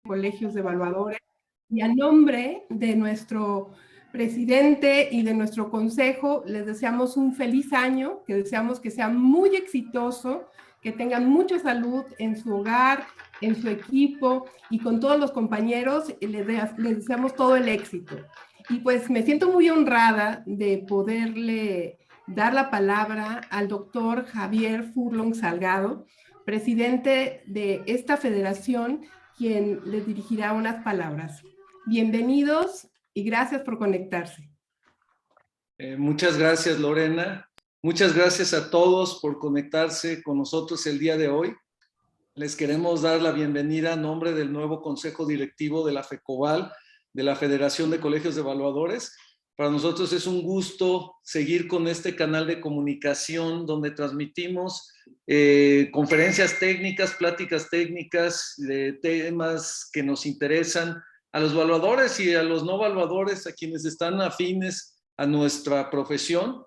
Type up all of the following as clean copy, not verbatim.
Colegios de Evaluadores, y a nombre de nuestro presidente y de nuestro consejo les deseamos un feliz año, que deseamos que sea muy exitoso, que tengan mucha salud en su hogar, en su equipo y con todos los compañeros. Les deseamos todo el éxito. Y pues me siento muy honrada de poderle dar la palabra al doctor Javier Furlong Salgado, presidente de esta federación, quien les dirigirá unas palabras. Bienvenidos y gracias por conectarse. Muchas gracias, Lorena. Muchas gracias a todos por conectarse con nosotros el día de hoy. Les queremos dar la bienvenida a nombre del nuevo Consejo Directivo de la FECOBAL, de la Federación de Colegios de Evaluadores. Para nosotros es un gusto seguir con este canal de comunicación donde transmitimos conferencias técnicas, pláticas técnicas de temas que nos interesan a los evaluadores y a los no evaluadores, a quienes están afines a nuestra profesión.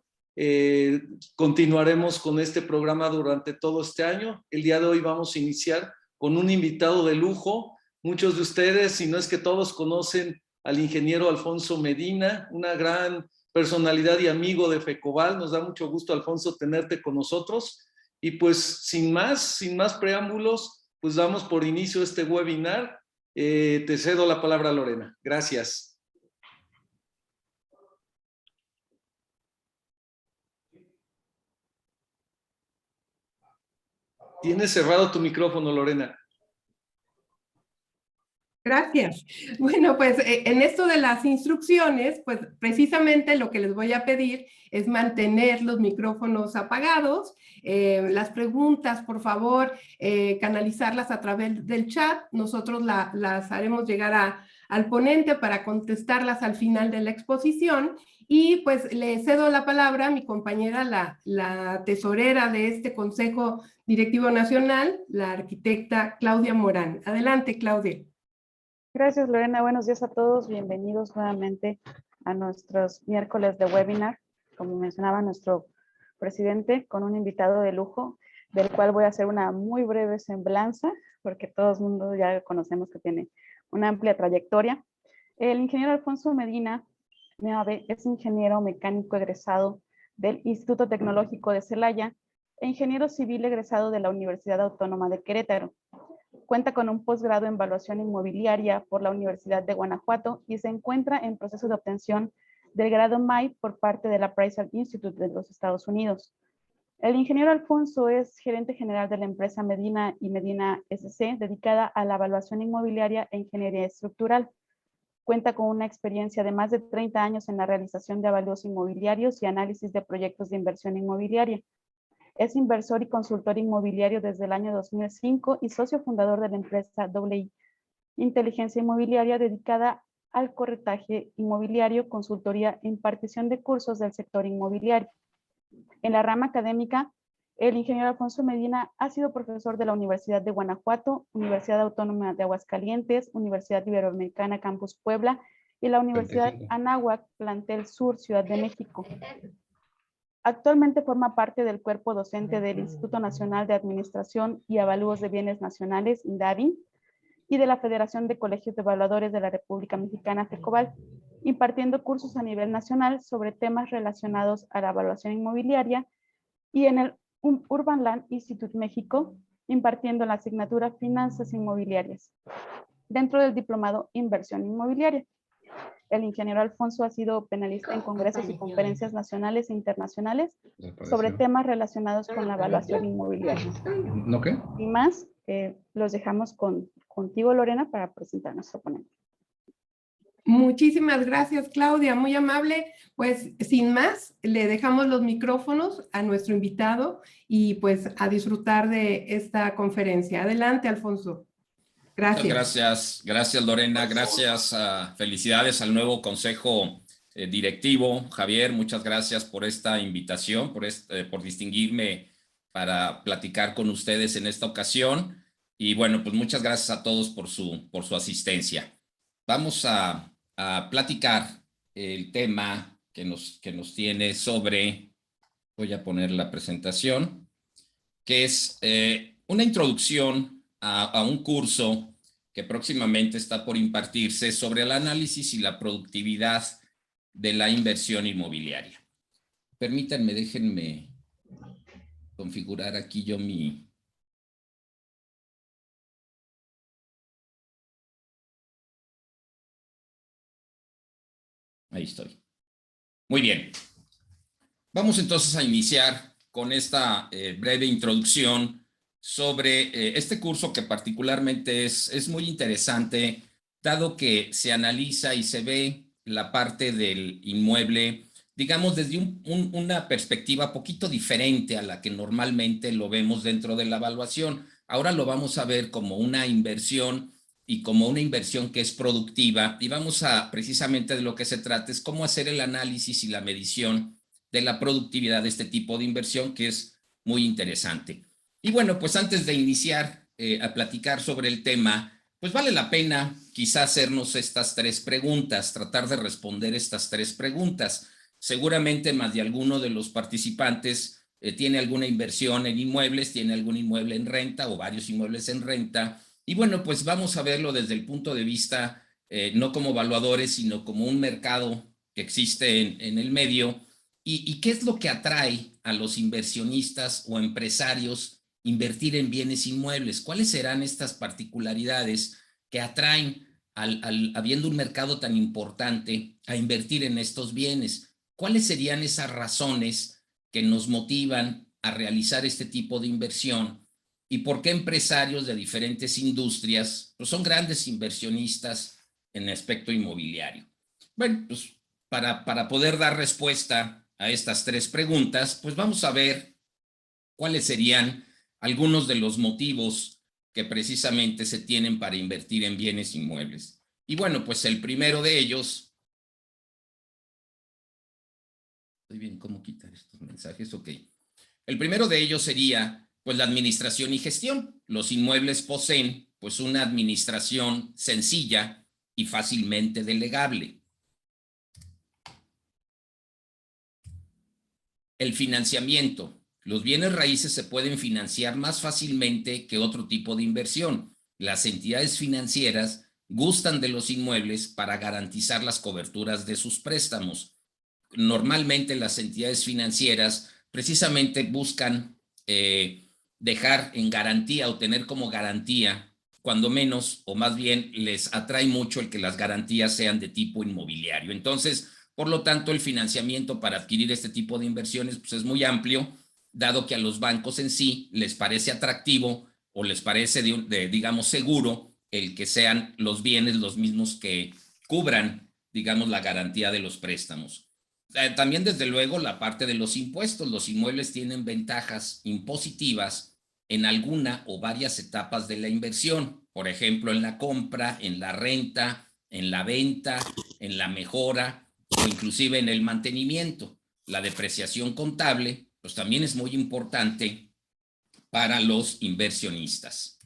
Continuaremos con este programa durante todo este año. El día de hoy vamos a iniciar con un invitado de lujo. Muchos de ustedes, si no es que todos, conocen al ingeniero Alfonso Medina, una gran personalidad y amigo de FECOBAL. Nos da mucho gusto, Alfonso, tenerte con nosotros. Y pues sin más preámbulos, pues damos por inicio este webinar. Te cedo la palabra, Lorena. Gracias. Tienes cerrado tu micrófono, Lorena. Gracias. Bueno, pues en esto de las instrucciones, pues precisamente lo que les voy a pedir es mantener los micrófonos apagados. Las preguntas, por favor, canalizarlas a través del chat. Nosotros las haremos llegar al ponente para contestarlas al final de la exposición. Y pues le cedo la palabra a mi compañera, la tesorera de este Consejo Directivo Nacional, la arquitecta Claudia Morán. Adelante, Claudia. Gracias, Lorena. Buenos días a todos. Bienvenidos nuevamente a nuestros miércoles de webinar. Como mencionaba nuestro presidente, con un invitado de lujo, del cual voy a hacer una muy breve semblanza, porque todo el mundo ya conocemos que tiene una amplia trayectoria. El ingeniero Alfonso Medina Meave es ingeniero mecánico egresado del Instituto Tecnológico de Celaya e ingeniero civil egresado de la Universidad Autónoma de Querétaro. Cuenta con un posgrado en evaluación inmobiliaria por la Universidad de Guanajuato y se encuentra en proceso de obtención del grado MAI por parte de la Appraisal Institute de los Estados Unidos. El ingeniero Alfonso es gerente general de la empresa Medina y Medina SC, dedicada a la evaluación inmobiliaria e ingeniería estructural. Cuenta con una experiencia de más de 30 años en la realización de avalúos inmobiliarios y análisis de proyectos de inversión inmobiliaria. Es inversor y consultor inmobiliario desde el año 2005 y socio fundador de la empresa WI Inteligencia Inmobiliaria, dedicada al corretaje inmobiliario, consultoría e impartición de cursos del sector inmobiliario. En la rama académica, el ingeniero Alfonso Medina ha sido profesor de la Universidad de Guanajuato, Universidad Autónoma de Aguascalientes, Universidad Iberoamericana Campus Puebla y la Universidad Anáhuac, Plantel Sur, Ciudad de México. Actualmente forma parte del cuerpo docente del Instituto Nacional de Administración y Avalúos de Bienes Nacionales, INDABI, y de la Federación de Colegios de Evaluadores de la República Mexicana, FECOBAL, impartiendo cursos a nivel nacional sobre temas relacionados a la evaluación inmobiliaria, y en el Urban Land Institute México, impartiendo la asignatura Finanzas Inmobiliarias, dentro del diplomado Inversión Inmobiliaria. El ingeniero Alfonso ha sido panelista en congresos y conferencias nacionales e internacionales sobre temas relacionados con la evaluación inmobiliaria. ¿No qué? Y más, los dejamos contigo, Lorena, para presentar a nuestro ponente. Muchísimas gracias, Claudia, muy amable. Pues sin más, le dejamos los micrófonos a nuestro invitado y pues a disfrutar de esta conferencia. Adelante, Alfonso. Gracias. Gracias, Lorena. Gracias. Felicidades al nuevo Consejo Directivo. Javier, muchas gracias por esta invitación, por distinguirme para platicar con ustedes en esta ocasión. Y bueno, pues muchas gracias a todos por su asistencia. Vamos a platicar el tema que nos tiene sobre, voy a poner la presentación, que es una introducción a un curso que próximamente está por impartirse sobre el análisis y la productividad de la inversión inmobiliaria. Permítanme, déjenme configurar aquí yo mi... Ahí estoy. Muy bien. Vamos entonces a iniciar con esta breve introducción sobre este curso que particularmente es muy interesante, dado que se analiza y se ve la parte del inmueble, digamos, desde una perspectiva poquito diferente a la que normalmente lo vemos dentro de la evaluación. Ahora lo vamos a ver como una inversión y como una inversión que es productiva, y vamos a, precisamente de lo que se trata, es cómo hacer el análisis y la medición de la productividad de este tipo de inversión, que es muy interesante. Y bueno, pues antes de iniciar a platicar sobre el tema, pues vale la pena quizá hacernos estas 3 preguntas, tratar de responder estas 3 preguntas. Seguramente más de alguno de los participantes tiene alguna inversión en inmuebles, tiene algún inmueble en renta o varios inmuebles en renta. Y bueno, pues vamos a verlo desde el punto de vista, no como evaluadores, sino como un mercado que existe en el medio. ¿Y qué es lo que atrae a los inversionistas o empresarios invertir en bienes inmuebles? ¿Cuáles serán estas particularidades que atraen, habiendo un mercado tan importante, a invertir en estos bienes? ¿Cuáles serían esas razones que nos motivan a realizar este tipo de inversión? ¿Y por qué empresarios de diferentes industrias pues son grandes inversionistas en el aspecto inmobiliario? Bueno, pues para poder dar respuesta a estas 3 preguntas, pues vamos a ver cuáles serían algunos de los motivos que precisamente se tienen para invertir en bienes inmuebles. Y bueno, pues el primero de ellos... Estoy bien, ¿cómo quitar estos mensajes? Ok. El primero de ellos sería pues la administración y gestión. Los inmuebles poseen pues una administración sencilla y fácilmente delegable. El financiamiento. Los bienes raíces se pueden financiar más fácilmente que otro tipo de inversión. Las entidades financieras gustan de los inmuebles para garantizar las coberturas de sus préstamos. Normalmente las entidades financieras precisamente buscan dejar en garantía o tener como garantía, cuando menos, o más bien les atrae mucho el que las garantías sean de tipo inmobiliario. Entonces, por lo tanto, el financiamiento para adquirir este tipo de inversiones pues es muy amplio, dado que a los bancos en sí les parece atractivo o les parece, digamos, seguro el que sean los bienes los mismos que cubran, digamos, la garantía de los préstamos. También, desde luego, la parte de los impuestos. Los inmuebles tienen ventajas impositivas en alguna o varias etapas de la inversión. Por ejemplo, en la compra, en la renta, en la venta, en la mejora o inclusive en el mantenimiento. La depreciación contable, pues también es muy importante para los inversionistas.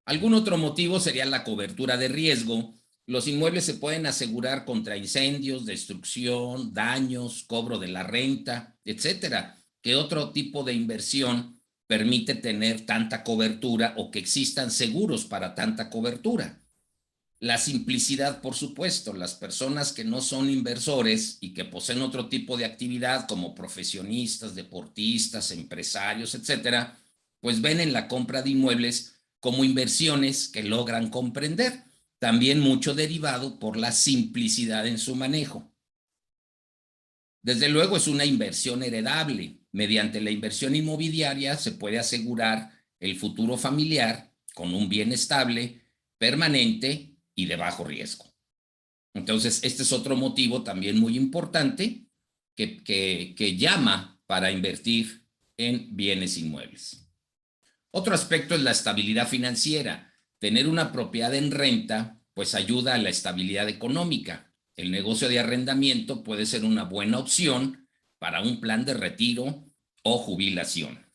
Algún otro motivo sería la cobertura de riesgo. Los inmuebles se pueden asegurar contra incendios, destrucción, daños, cobro de la renta, etcétera. ¿Qué otro tipo de inversión permite tener tanta cobertura o que existan seguros para tanta cobertura? La simplicidad, por supuesto. Las personas que no son inversores y que poseen otro tipo de actividad como profesionistas, deportistas, empresarios, etcétera, pues ven en la compra de inmuebles como inversiones que logran comprender. También mucho derivado por la simplicidad en su manejo. Desde luego es una inversión heredable. Mediante la inversión inmobiliaria se puede asegurar el futuro familiar con un bien estable, permanente y de bajo riesgo. Entonces, este es otro motivo también muy importante que llama para invertir en bienes inmuebles. Otro aspecto es la estabilidad financiera. Tener una propiedad en renta pues ayuda a la estabilidad económica. El negocio de arrendamiento puede ser una buena opción para un plan de retiro o jubilación.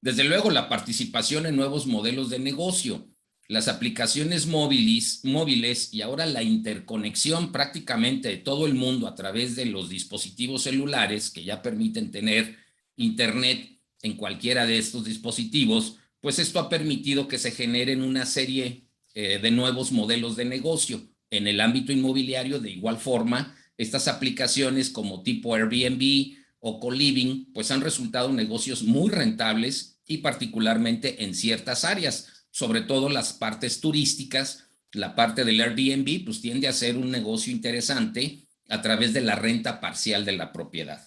Desde luego, la participación en nuevos modelos de negocio, las aplicaciones móviles y ahora la interconexión prácticamente de todo el mundo a través de los dispositivos celulares que ya permiten tener internet en cualquiera de estos dispositivos, pues esto ha permitido que se generen una serie de nuevos modelos de negocio. En el ámbito inmobiliario, de igual forma, estas aplicaciones como tipo Airbnb o co-living, pues han resultado negocios muy rentables y particularmente en ciertas áreas, sobre todo las partes turísticas. La parte del Airbnb pues tiende a ser un negocio interesante a través de la renta parcial de la propiedad.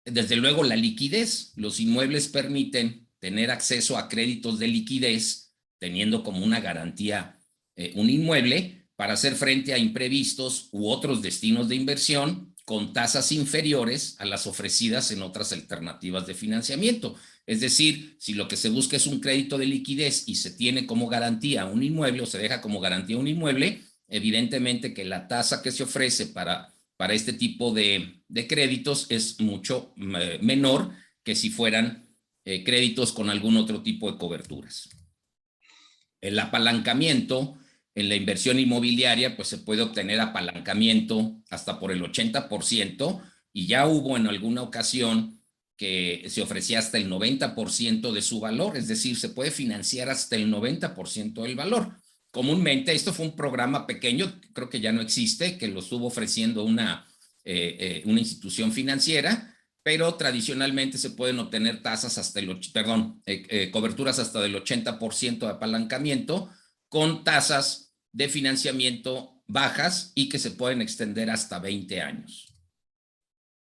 Desde luego, la liquidez. Los inmuebles permiten tener acceso a créditos de liquidez, teniendo como una garantía un inmueble para hacer frente a imprevistos u otros destinos de inversión con tasas inferiores a las ofrecidas en otras alternativas de financiamiento. Es decir, si lo que se busca es un crédito de liquidez y se tiene como garantía un inmueble o se deja como garantía un inmueble, evidentemente que la tasa que se ofrece para este tipo de créditos es mucho menor que si fueran créditos con algún otro tipo de coberturas. El apalancamiento en la inversión inmobiliaria, pues se puede obtener apalancamiento hasta por el 80%, y ya hubo en alguna ocasión que se ofrecía hasta el 90% de su valor, es decir, se puede financiar hasta el 90% del valor. Comúnmente, esto fue un programa pequeño, creo que ya no existe, que lo estuvo ofreciendo una institución financiera, pero tradicionalmente se pueden obtener tasas hasta coberturas hasta del 80% de apalancamiento, con tasas de financiamiento bajas y que se pueden extender hasta 20 años.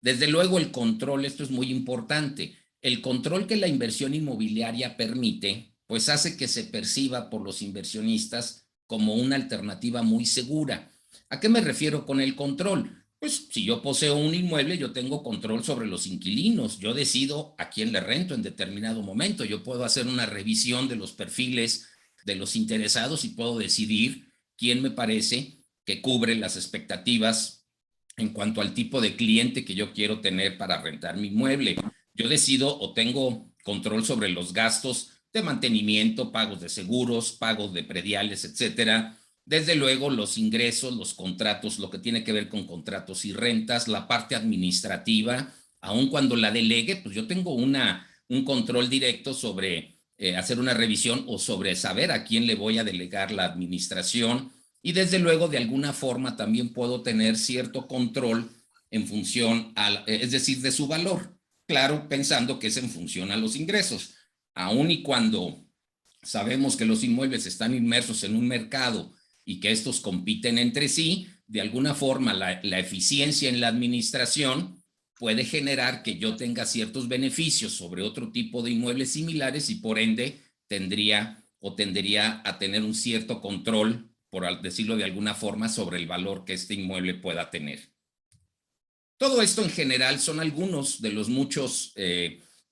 Desde luego, el control, esto es muy importante. El control que la inversión inmobiliaria permite, pues hace que se perciba por los inversionistas como una alternativa muy segura. ¿A qué me refiero con el control? Pues si yo poseo un inmueble, yo tengo control sobre los inquilinos. Yo decido a quién le rento en determinado momento. Yo puedo hacer una revisión de los perfiles de los interesados y puedo decidir quién me parece que cubre las expectativas en cuanto al tipo de cliente que yo quiero tener para rentar mi inmueble. Yo decido o tengo control sobre los gastos de mantenimiento, pagos de seguros, pagos de prediales, etcétera. Desde luego, los ingresos, los contratos, lo que tiene que ver con contratos y rentas, la parte administrativa, aun cuando la delegue, pues yo tengo un control directo sobre hacer una revisión o sobre saber a quién le voy a delegar la administración. Y desde luego, de alguna forma, también puedo tener cierto control en función, es decir, de su valor. Claro, pensando que es en función a los ingresos. Aun y cuando sabemos que los inmuebles están inmersos en un mercado y que estos compiten entre sí, de alguna forma la eficiencia en la administración puede generar que yo tenga ciertos beneficios sobre otro tipo de inmuebles similares y por ende tendería a tener un cierto control, por decirlo de alguna forma, sobre el valor que este inmueble pueda tener. Todo esto en general son algunos de los muchos,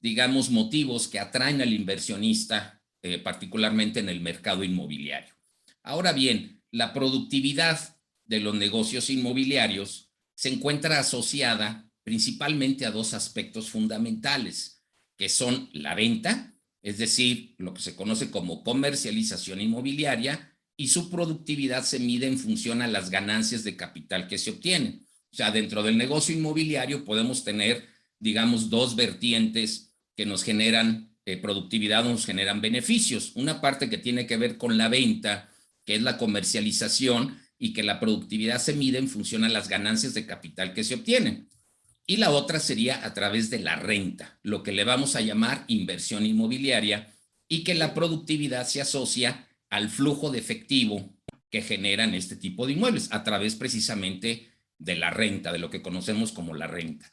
digamos, motivos que atraen al inversionista, particularmente en el mercado inmobiliario. Ahora bien, la productividad de los negocios inmobiliarios se encuentra asociada principalmente a dos aspectos fundamentales, que son la venta, es decir, lo que se conoce como comercialización inmobiliaria, y su productividad se mide en función a las ganancias de capital que se obtienen. O sea, dentro del negocio inmobiliario podemos tener, digamos, dos vertientes que nos generan productividad, nos generan beneficios. Una parte que tiene que ver con la venta, que es la comercialización, y que la productividad se mide en función a las ganancias de capital que se obtienen. Y la otra sería a través de la renta, lo que le vamos a llamar inversión inmobiliaria, y que la productividad se asocia al flujo de efectivo que generan este tipo de inmuebles a través precisamente de la renta, de lo que conocemos como la renta.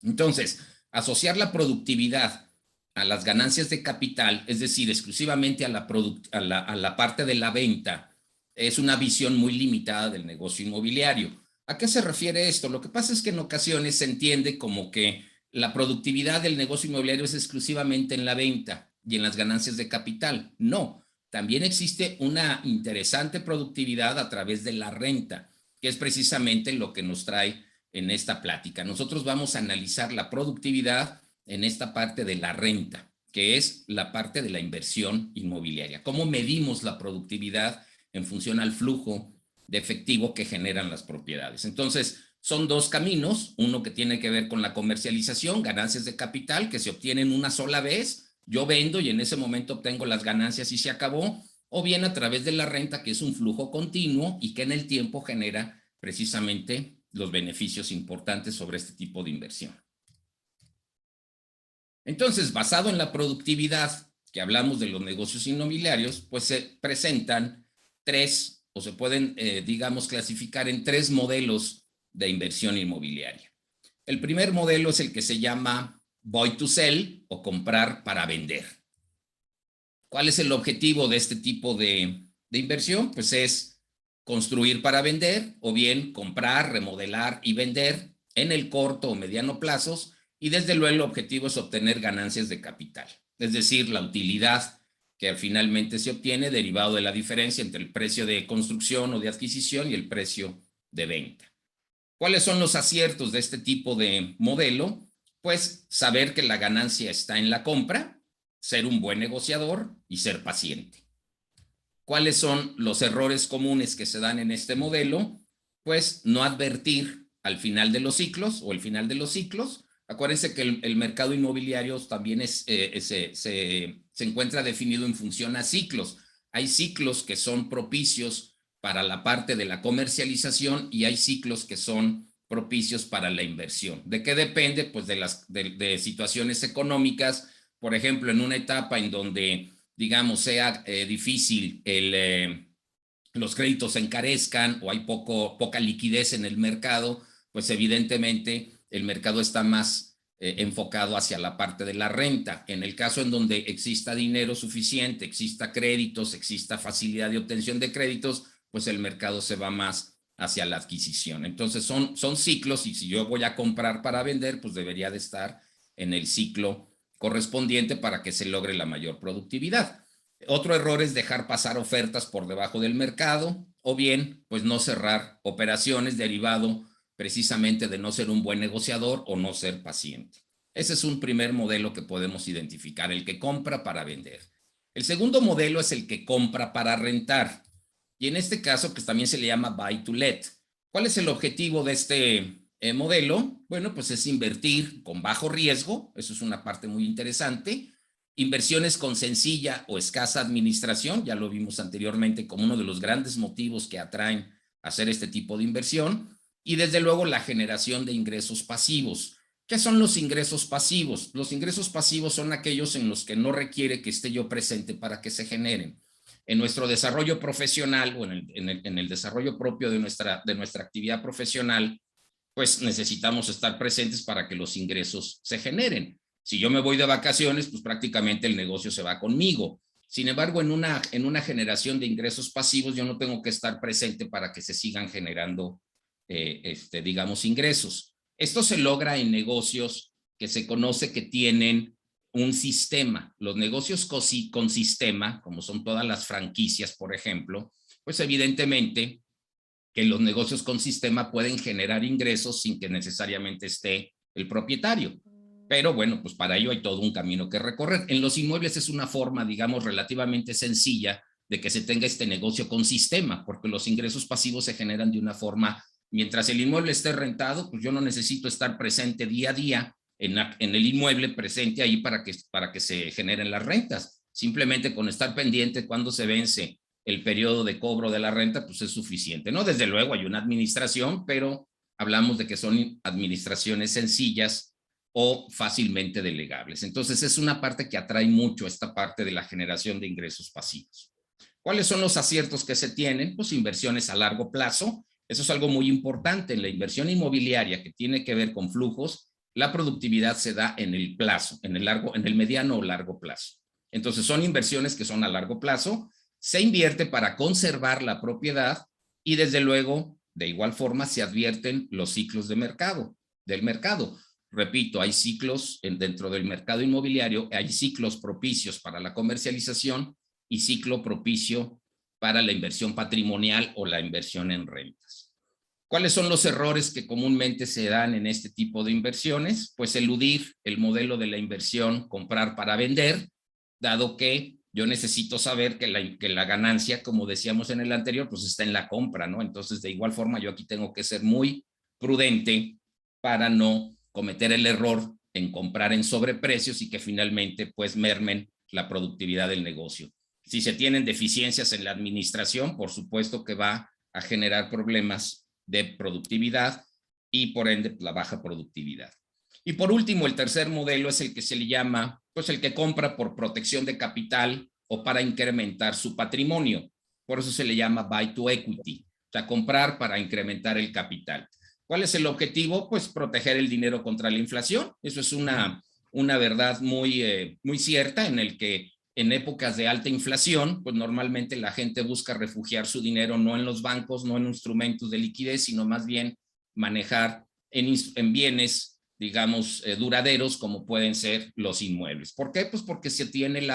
Entonces, asociar la productividad a las ganancias de capital, es decir, exclusivamente a la parte de la venta, es una visión muy limitada del negocio inmobiliario. ¿A qué se refiere esto? Lo que pasa es que en ocasiones se entiende como que la productividad del negocio inmobiliario es exclusivamente en la venta y en las ganancias de capital. No, también existe una interesante productividad a través de la renta, que es precisamente lo que nos trae en esta plática. Nosotros vamos a analizar la productividad en esta parte de la renta, que es la parte de la inversión inmobiliaria. ¿Cómo medimos la productividad en función al flujo de efectivo que generan las propiedades? Entonces, son dos caminos, uno que tiene que ver con la comercialización, ganancias de capital que se obtienen una sola vez, yo vendo y en ese momento obtengo las ganancias y se acabó, o bien a través de la renta, que es un flujo continuo y que en el tiempo genera precisamente los beneficios importantes sobre este tipo de inversión. Entonces, basado en la productividad, que hablamos de los negocios inmobiliarios, pues se presentan tres, o se pueden, digamos, clasificar en tres modelos de inversión inmobiliaria. El primer modelo es el que se llama buy to sell o comprar para vender. ¿Cuál es el objetivo de este tipo de inversión? Pues es construir para vender o bien comprar, remodelar y vender en el corto o mediano plazos, y desde luego el objetivo es obtener ganancias de capital, es decir, la utilidad que finalmente se obtiene derivado de la diferencia entre el precio de construcción o de adquisición y el precio de venta. ¿Cuáles son los aciertos de este tipo de modelo? Pues saber que la ganancia está en la compra, ser un buen negociador y ser paciente. ¿Cuáles son los errores comunes que se dan en este modelo? Pues no advertir al final de los ciclos o el final de los ciclos. Acuérdense que el mercado inmobiliario también se encuentra definido en función a ciclos. Hay ciclos que son propicios para la parte de la comercialización y hay ciclos que son propicios para la inversión. ¿De qué depende? Pues de situaciones económicas. Por ejemplo, en una etapa en donde, digamos, sea difícil los créditos se encarezcan o hay poca liquidez en el mercado, pues evidentemente el mercado está más enfocado hacia la parte de la renta. En el caso en donde exista dinero suficiente, exista créditos, exista facilidad de obtención de créditos, pues el mercado se va más hacia la adquisición. Entonces son ciclos, y si yo voy a comprar para vender, pues debería de estar en el ciclo correspondiente para que se logre la mayor productividad. Otro error es dejar pasar ofertas por debajo del mercado, o bien pues no cerrar operaciones derivado precisamente de no ser un buen negociador o no ser paciente. Ese es un primer modelo que podemos identificar, el que compra para vender. El segundo modelo es el que compra para rentar, y en este caso pues también se le llama buy to let. ¿Cuál es el objetivo de este modelo? Bueno, pues es invertir con bajo riesgo, eso es una parte muy interesante. Inversiones con sencilla o escasa administración, ya lo vimos anteriormente como uno de los grandes motivos que atraen a hacer este tipo de inversión. Y desde luego la generación de ingresos pasivos. ¿Qué son los ingresos pasivos? Los ingresos pasivos son aquellos en los que no requiere que esté yo presente para que se generen. En nuestro desarrollo profesional o en el desarrollo propio de nuestra actividad profesional, pues necesitamos estar presentes para que los ingresos se generen. Si yo me voy de vacaciones, pues prácticamente el negocio se va conmigo. Sin embargo, en una generación de ingresos pasivos, yo no tengo que estar presente para que se sigan generando, digamos, ingresos. Esto se logra en negocios que se conoce que tienen un sistema. Los negocios con sistema, como son todas las franquicias, por ejemplo, pues evidentemente que los negocios con sistema pueden generar ingresos sin que necesariamente esté el propietario. Pero bueno, pues para ello hay todo un camino que recorrer. En los inmuebles es una forma, digamos, relativamente sencilla de que se tenga este negocio con sistema, porque los ingresos pasivos se generan de una forma, mientras el inmueble esté rentado, pues yo no necesito estar presente día a día en el inmueble, presente ahí para que se generen las rentas. Simplemente con estar pendiente cuando se vence el periodo de cobro de la renta, pues es suficiente, ¿no? Desde luego hay una administración, pero hablamos de que son administraciones sencillas o fácilmente delegables. Entonces es una parte que atrae mucho esta parte de la generación de ingresos pasivos. ¿Cuáles son los aciertos que se tienen? Pues inversiones a largo plazo. Eso es algo muy importante en la inversión inmobiliaria que tiene que ver con flujos. La productividad se da en el plazo, en el mediano o largo plazo. Entonces son inversiones que son a largo plazo. Se invierte para conservar la propiedad y desde luego, de igual forma, se advierten los ciclos del mercado. Repito, hay ciclos dentro del mercado inmobiliario, hay ciclos propicios para la comercialización y ciclo propicio para la inversión patrimonial o la inversión en rentas. ¿Cuáles son los errores que comúnmente se dan en este tipo de inversiones? Pues eludir el modelo de la inversión comprar para vender, dado que yo necesito saber que la ganancia, como decíamos en el anterior, pues está en la compra, ¿no? Entonces, de igual forma, yo aquí tengo que ser muy prudente para no cometer el error en comprar en sobreprecios y que finalmente pues mermen la productividad del negocio. Si se tienen deficiencias en la administración, por supuesto que va a generar problemas de productividad y por ende la baja productividad. Y por último, el tercer modelo es el que se le llama, pues el que compra por protección de capital o para incrementar su patrimonio. Por eso se le llama buy to equity, o sea, comprar para incrementar el capital. ¿Cuál es el objetivo? Pues proteger el dinero contra la inflación. Eso es una verdad muy cierta, en el que en épocas de alta inflación, pues normalmente la gente busca refugiar su dinero no en los bancos, no en instrumentos de liquidez, sino más bien manejar en bienes, digamos, duraderos, como pueden ser los inmuebles. ¿Por qué? Pues porque se tiene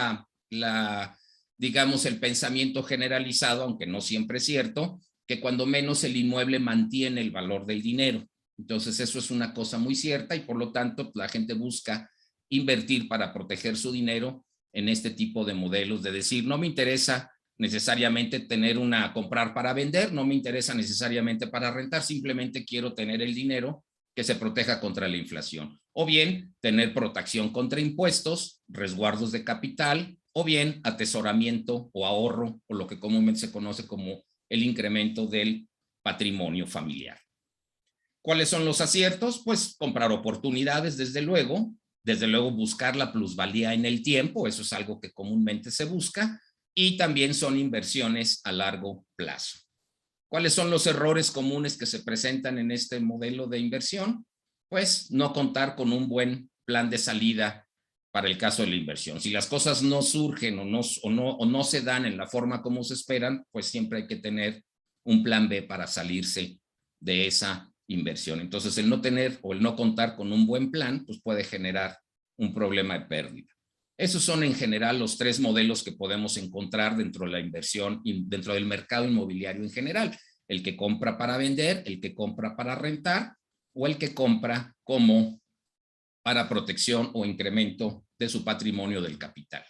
digamos, el pensamiento generalizado, aunque no siempre es cierto, que cuando menos el inmueble mantiene el valor del dinero. Entonces eso es una cosa muy cierta y por lo tanto la gente busca invertir para proteger su dinero en este tipo de modelos, de decir, no me interesa necesariamente comprar para vender, no me interesa necesariamente para rentar, simplemente quiero tener el dinero que se proteja contra la inflación. O bien tener protección contra impuestos, resguardos de capital, o bien atesoramiento o ahorro, o lo que comúnmente se conoce como el incremento del patrimonio familiar. ¿Cuáles son los aciertos? Pues comprar oportunidades, desde luego buscar la plusvalía en el tiempo, eso es algo que comúnmente se busca, y también son inversiones a largo plazo. ¿Cuáles son los errores comunes que se presentan en este modelo de inversión? Pues no contar con un buen plan de salida para el caso de la inversión. Si las cosas no surgen o no se dan en la forma como se esperan, pues siempre hay que tener un plan B para salirse de esa inversión. Entonces, el no tener o el no contar con un buen plan, pues puede generar un problema de pérdida. Esos son en general los tres modelos que podemos encontrar dentro de la inversión y dentro del mercado inmobiliario en general. El que compra para vender, el que compra para rentar o el que compra como para protección o incremento de su patrimonio del capital.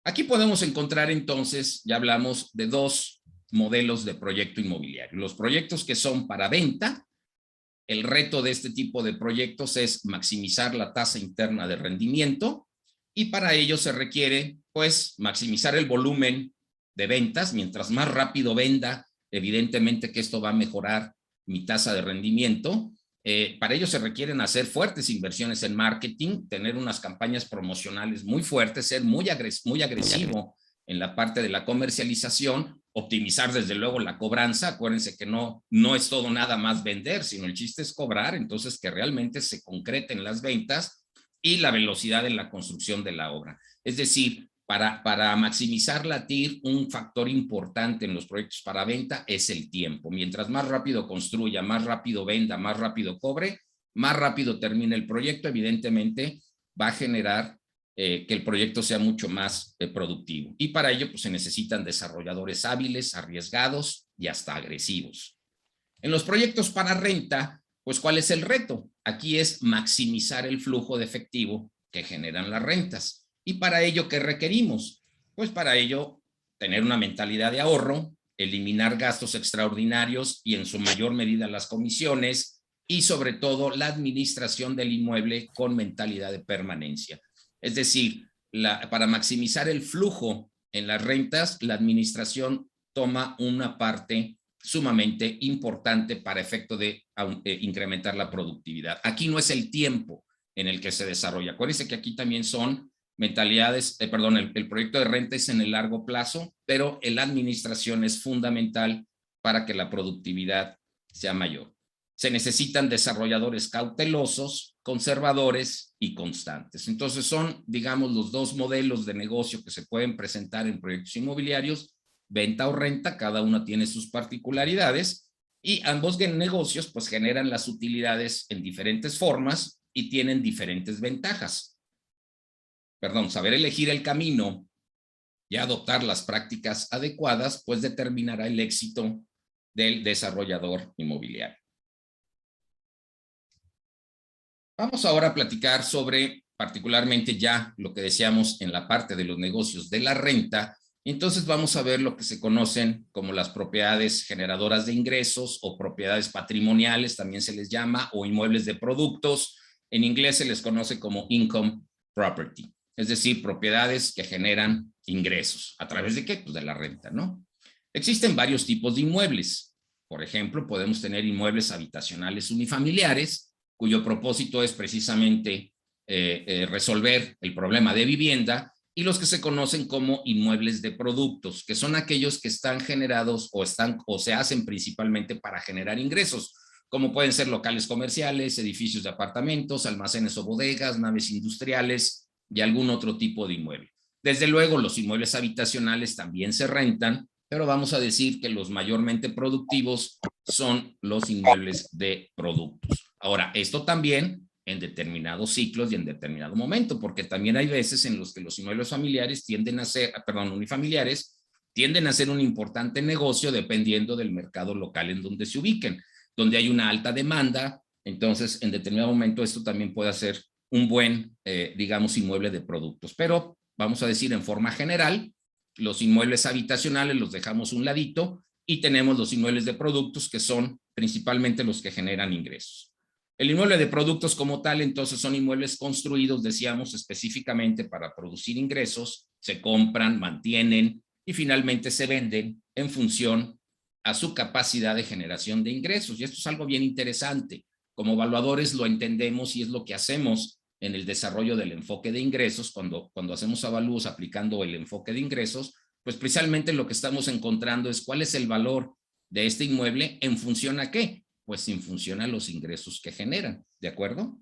Aquí podemos encontrar entonces, ya hablamos de dos modelos de proyecto inmobiliario. Los proyectos que son para venta. El reto de este tipo de proyectos es maximizar la tasa interna de rendimiento y para ello se requiere pues maximizar el volumen de ventas. Mientras más rápido venda, evidentemente que esto va a mejorar mi tasa de rendimiento. Para ello se requieren hacer fuertes inversiones en marketing, tener unas campañas promocionales muy fuertes, ser muy agresivo en la parte de la comercialización, optimizar desde luego la cobranza. Acuérdense que no es todo nada más vender, sino el chiste es cobrar, entonces que realmente se concreten las ventas y la velocidad en la construcción de la obra. Es decir, para maximizar la TIR, un factor importante en los proyectos para venta es el tiempo. Mientras más rápido construya, más rápido venda, más rápido cobre, más rápido termine el proyecto, evidentemente va a generar que el proyecto sea mucho más productivo. Y para ello pues, se necesitan desarrolladores hábiles, arriesgados y hasta agresivos. En los proyectos para renta, pues ¿cuál es el reto? Aquí es maximizar el flujo de efectivo que generan las rentas. ¿Y para ello qué requerimos? Pues para ello tener una mentalidad de ahorro, eliminar gastos extraordinarios y en su mayor medida las comisiones y sobre todo la administración del inmueble con mentalidad de permanencia. Es decir, para maximizar el flujo en las rentas, la administración toma una parte sumamente importante para efecto de incrementar la productividad. Aquí no es el tiempo en el que se desarrolla. Acuérdense que aquí también son mentalidades, el proyecto de renta es en el largo plazo, pero la administración es fundamental para que la productividad sea mayor. Se necesitan desarrolladores cautelosos, conservadores y constantes. Entonces son, digamos, los dos modelos de negocio que se pueden presentar en proyectos inmobiliarios, venta o renta, cada uno tiene sus particularidades y ambos negocios pues generan las utilidades en diferentes formas y tienen diferentes ventajas. Saber elegir el camino y adoptar las prácticas adecuadas pues determinará el éxito del desarrollador inmobiliario. Vamos ahora a platicar sobre particularmente ya lo que decíamos en la parte de los negocios de la renta. Entonces vamos a ver lo que se conocen como las propiedades generadoras de ingresos o propiedades patrimoniales, también se les llama, o inmuebles de productos, En inglés se les conoce como income property, es decir, propiedades que generan ingresos. ¿A través de qué? Pues de la renta, ¿no? Existen varios tipos de inmuebles. Por ejemplo, podemos tener inmuebles habitacionales unifamiliares, cuyo propósito es precisamente resolver el problema de vivienda, y los que se conocen como inmuebles de productos, que son aquellos que están generados o se hacen principalmente para generar ingresos, como pueden ser locales comerciales, edificios de apartamentos, almacenes o bodegas, naves industriales y algún otro tipo de inmueble. Desde luego, los inmuebles habitacionales también se rentan, pero vamos a decir que los mayormente productivos son los inmuebles de productos. Ahora, esto también en determinados ciclos y en determinado momento, porque también hay veces en los que los inmuebles familiares unifamiliares tienden a ser un importante negocio dependiendo del mercado local en donde se ubiquen, donde hay una alta demanda. Entonces en determinado momento esto también puede ser un buen, digamos, inmueble de productos. Pero vamos a decir en forma general, los inmuebles habitacionales los dejamos a un ladito y tenemos los inmuebles de productos, que son principalmente los que generan ingresos. El inmueble de productos como tal, entonces, son inmuebles construidos, decíamos, específicamente para producir ingresos, se compran, mantienen y finalmente se venden en función a su capacidad de generación de ingresos. Y esto es algo bien interesante. Como evaluadores lo entendemos y es lo que hacemos en el desarrollo del enfoque de ingresos. Cuando hacemos avalúos aplicando el enfoque de ingresos, pues precisamente lo que estamos encontrando es cuál es el valor de este inmueble en función a qué. Pues en función a los ingresos que generan, ¿de acuerdo?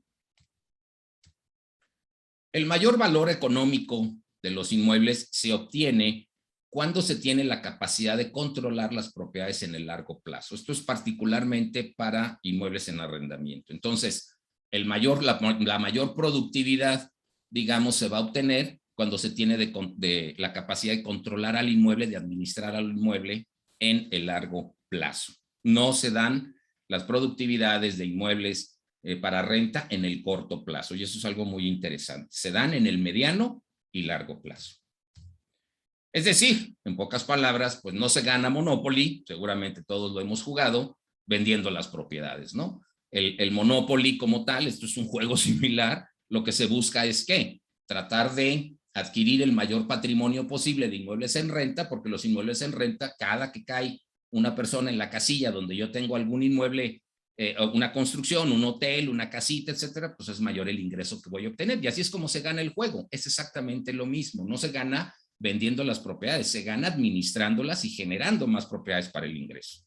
El mayor valor económico de los inmuebles se obtiene cuando se tiene la capacidad de controlar las propiedades en el largo plazo. Esto es particularmente para inmuebles en arrendamiento. Entonces, la mayor productividad, digamos, se va a obtener cuando se tiene la capacidad de controlar al inmueble, de administrar al inmueble en el largo plazo. No se dan las productividades de inmuebles para renta en el corto plazo, y eso es algo muy interesante. Se dan en el mediano y largo plazo. Es decir, en pocas palabras, pues no se gana Monopoly, seguramente todos lo hemos jugado, vendiendo las propiedades, ¿no? El Monopoly como tal, esto es un juego similar, lo que se busca es ¿qué? Tratar de adquirir el mayor patrimonio posible de inmuebles en renta, porque los inmuebles en renta, cada que cae una persona en la casilla donde yo tengo algún inmueble, una construcción, un hotel, una casita, etcétera, pues es mayor el ingreso que voy a obtener. Y así es como se gana el juego. Es exactamente lo mismo. No se gana vendiendo las propiedades, se gana administrándolas y generando más propiedades para el ingreso.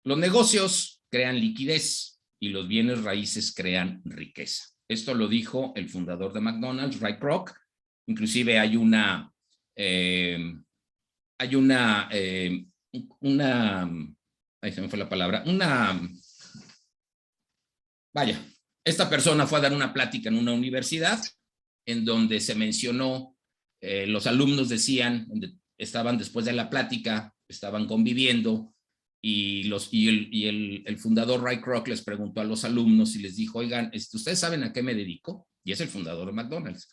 Los negocios crean liquidez y los bienes raíces crean riqueza. Esto lo dijo el fundador de McDonald's, Ray Kroc. Inclusive hay ahí se me fue la palabra, esta persona fue a dar una plática en una universidad en donde se mencionó, los alumnos decían, estaban después de la plática, estaban conviviendo, y el fundador Ray Kroc les preguntó a los alumnos y les dijo, oigan, ¿ustedes saben a qué me dedico? Y es el fundador de McDonald's.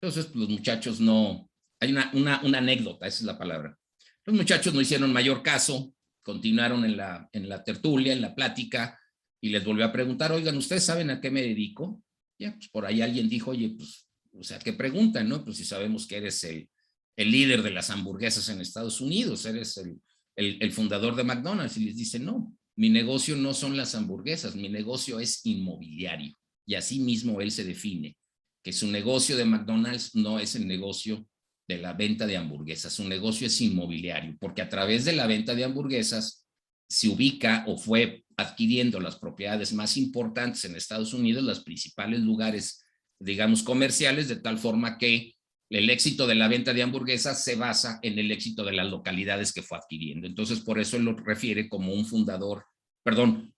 Entonces, los muchachos no, hay una anécdota, esa es la palabra. Los muchachos no hicieron mayor caso, continuaron en la tertulia, en la plática, y les volvió a preguntar, oigan, ¿ustedes saben a qué me dedico? Ya, pues por ahí alguien dijo, oye, pues, o sea, ¿qué preguntan, no? Pues si sabemos que eres el líder de las hamburguesas en Estados Unidos, eres el fundador de McDonald's, y les dice, no, mi negocio no son las hamburguesas, mi negocio es inmobiliario, y así mismo él se define, que su negocio de McDonald's no es el negocio de la venta de hamburguesas, su negocio es inmobiliario, porque a través de la venta de hamburguesas se ubica o fue adquiriendo las propiedades más importantes en Estados Unidos, los principales lugares, digamos, comerciales, de tal forma que el éxito de la venta de hamburguesas se basa en el éxito de las localidades que fue adquiriendo. Entonces, por eso él lo refiere como un fundador,